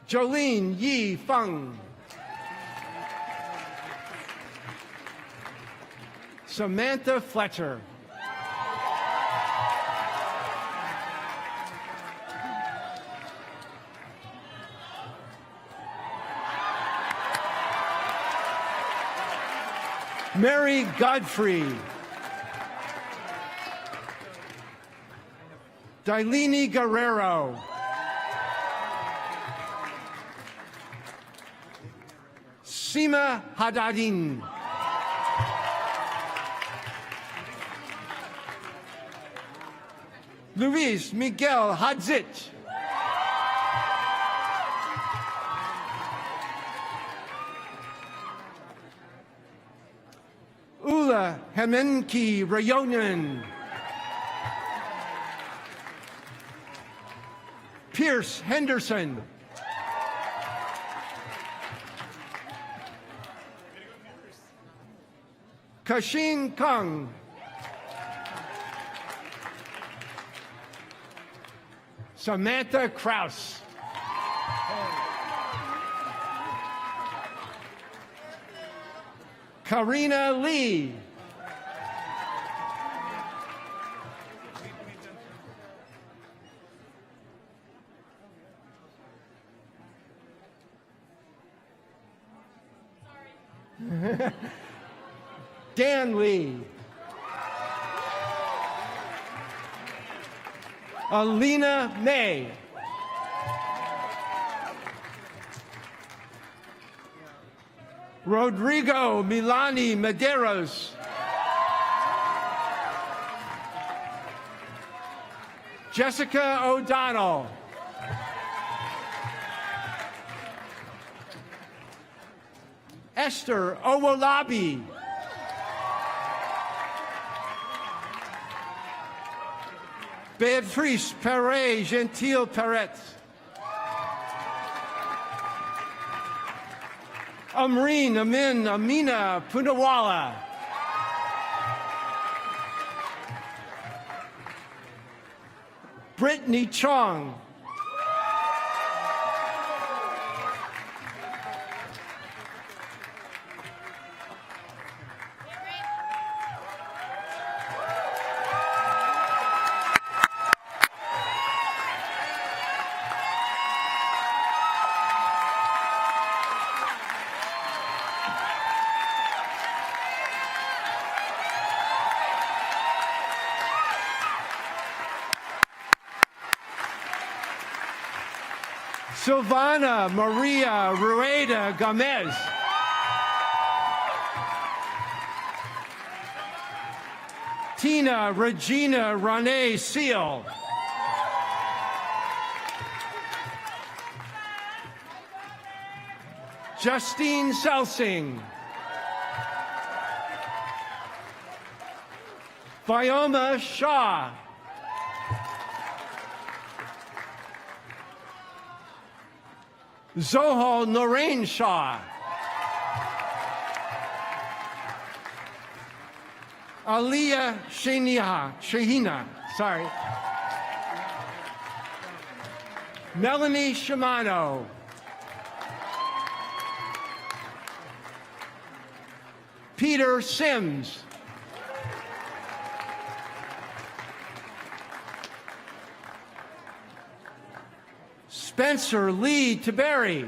Jolene Yi Feng. Samantha Fletcher. Mary Godfrey. Dailini Guerrero. Sima Haddadin. Luis Miguel Hadzit. Ula Hemenki Rayonen. Pierce Henderson. Kashin Kang. Samantha Kraus. Karina Lee. Dan Lee. Alina May. Rodrigo Milani Medeiros. Jessica O'Donnell. Esther Owolabi. Beatrice Perret Gentil Perret. Amreen Amin Amina Punawala. Brittany Chong. Silvana Maria Rueda Gomez. Tina Regina Renee Seal. Justine Selsing. Vyoma Shah. Zohal Noreen Shah. Aliyah Shahina, sorry. Melanie Shimano. Peter Sims. Spencer Lee Tiberi.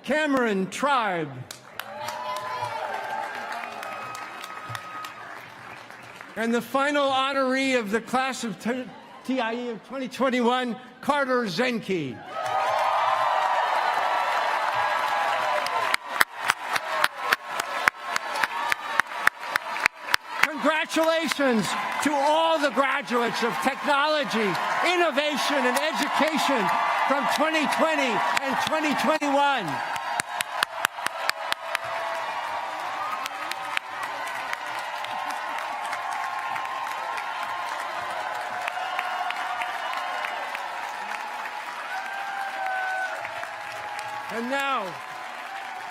Cameron Tribe. And the final honoree of the class of TIE of 2021, Carter Zenke. Congratulations to all the graduates of technology, innovation, and education from 2020 and 2021.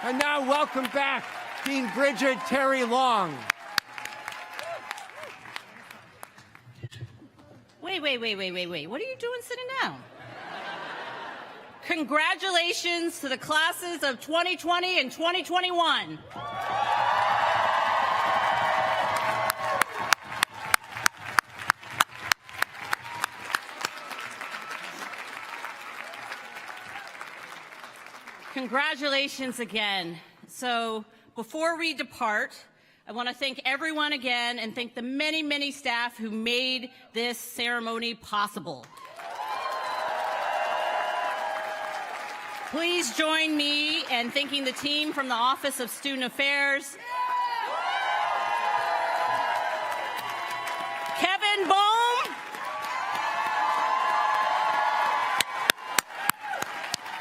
And now welcome back Dean Bridget Terry Long. Wait. What are you doing sitting down? Congratulations to the classes of 2020 and 2021. Congratulations again. So before we depart, I want to thank everyone again and thank the many, many staff who made this ceremony possible. Please join me in thanking the team from the Office of Student Affairs, Kevin Bohm,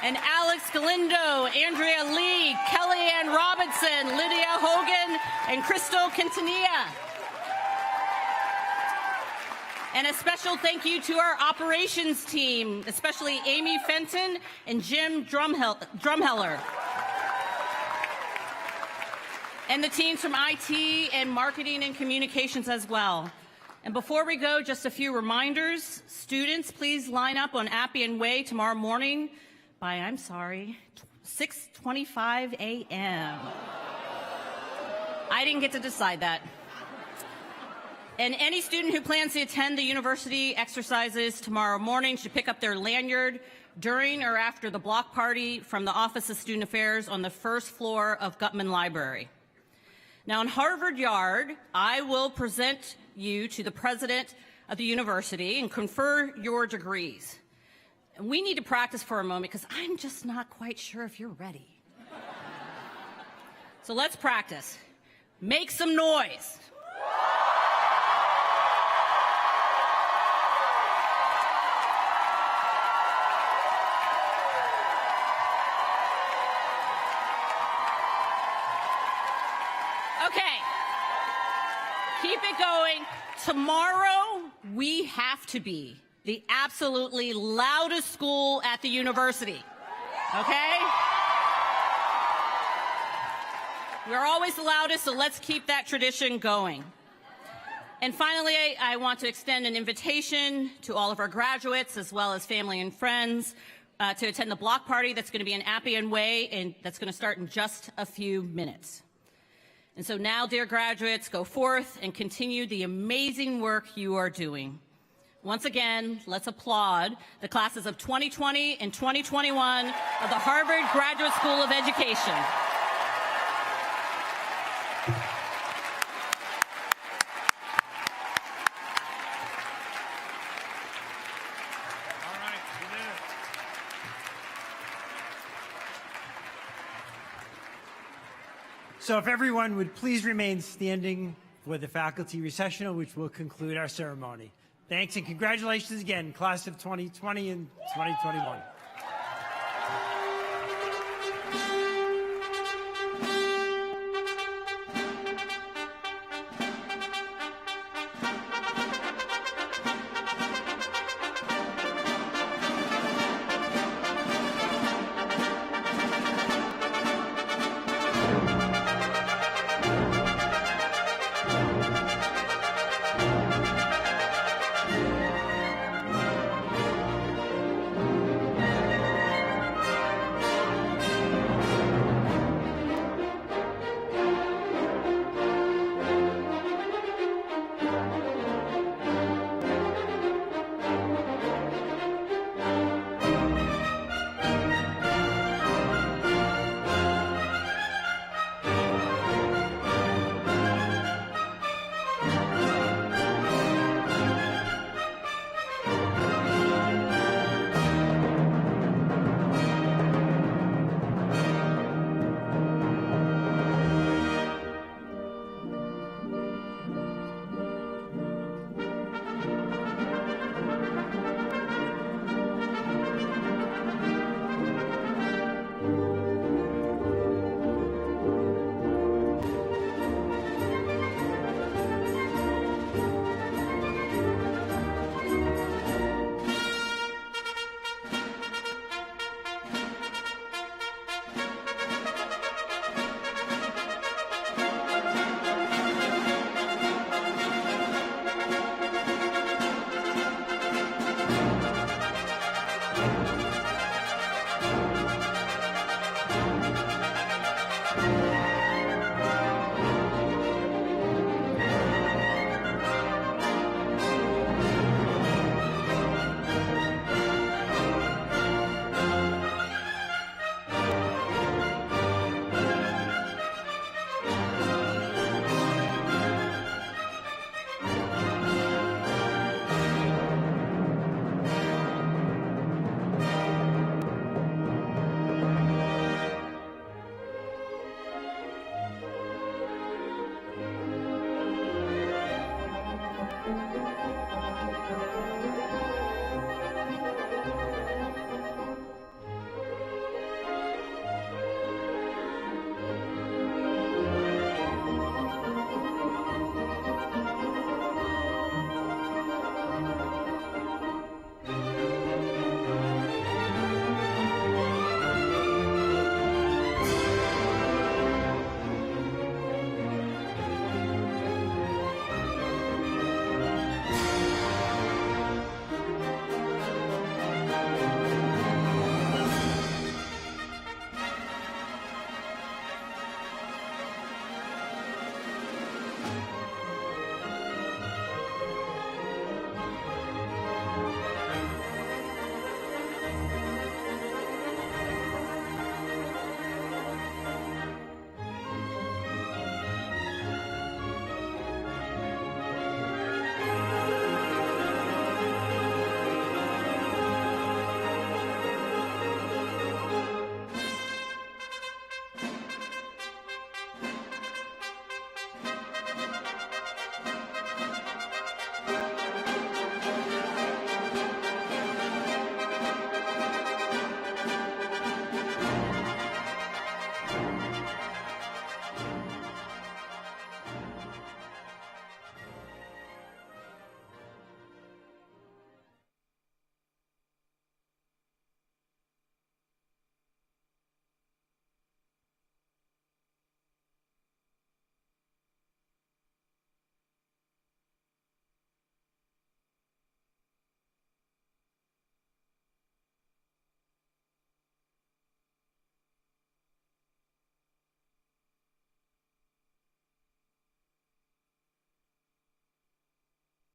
and Alex Galindo, Andrea Lee, Kellyanne Robinson, Lydia Hogan, and Crystal Quintanilla. And a special thank you to our operations team, especially Amy Fenton and Jim Drumheller. And the teams from IT and marketing and communications as well. And before we go, just a few reminders. Students, please line up on Appian Way tomorrow morning by, 6:25 a.m. I didn't get to decide that. And any student who plans to attend the university exercises tomorrow morning should pick up their lanyard during or after the block party from the Office of Student Affairs on the first floor of Gutman Library. Now, in Harvard Yard, I will present you to the president of the university and confer your degrees. And we need to practice for a moment because I'm just not quite sure if you're ready. So let's practice. Make some noise. Okay, keep it going. Tomorrow, we have to be the absolutely loudest school at the university, okay? We're always the loudest, so let's keep that tradition going. And finally, I want to extend an invitation to all of our graduates, as well as family and friends, to attend the block party that's going to be in Appian Way, and that's going to start in just a few minutes. And so now, dear graduates, go forth and continue the amazing work you are doing. Once again, let's applaud the classes of 2020 and 2021 of the Harvard Graduate School of Education. So if everyone would please remain standing for the faculty recessional, which will conclude our ceremony. Thanks and congratulations again, class of 2020 and 2021.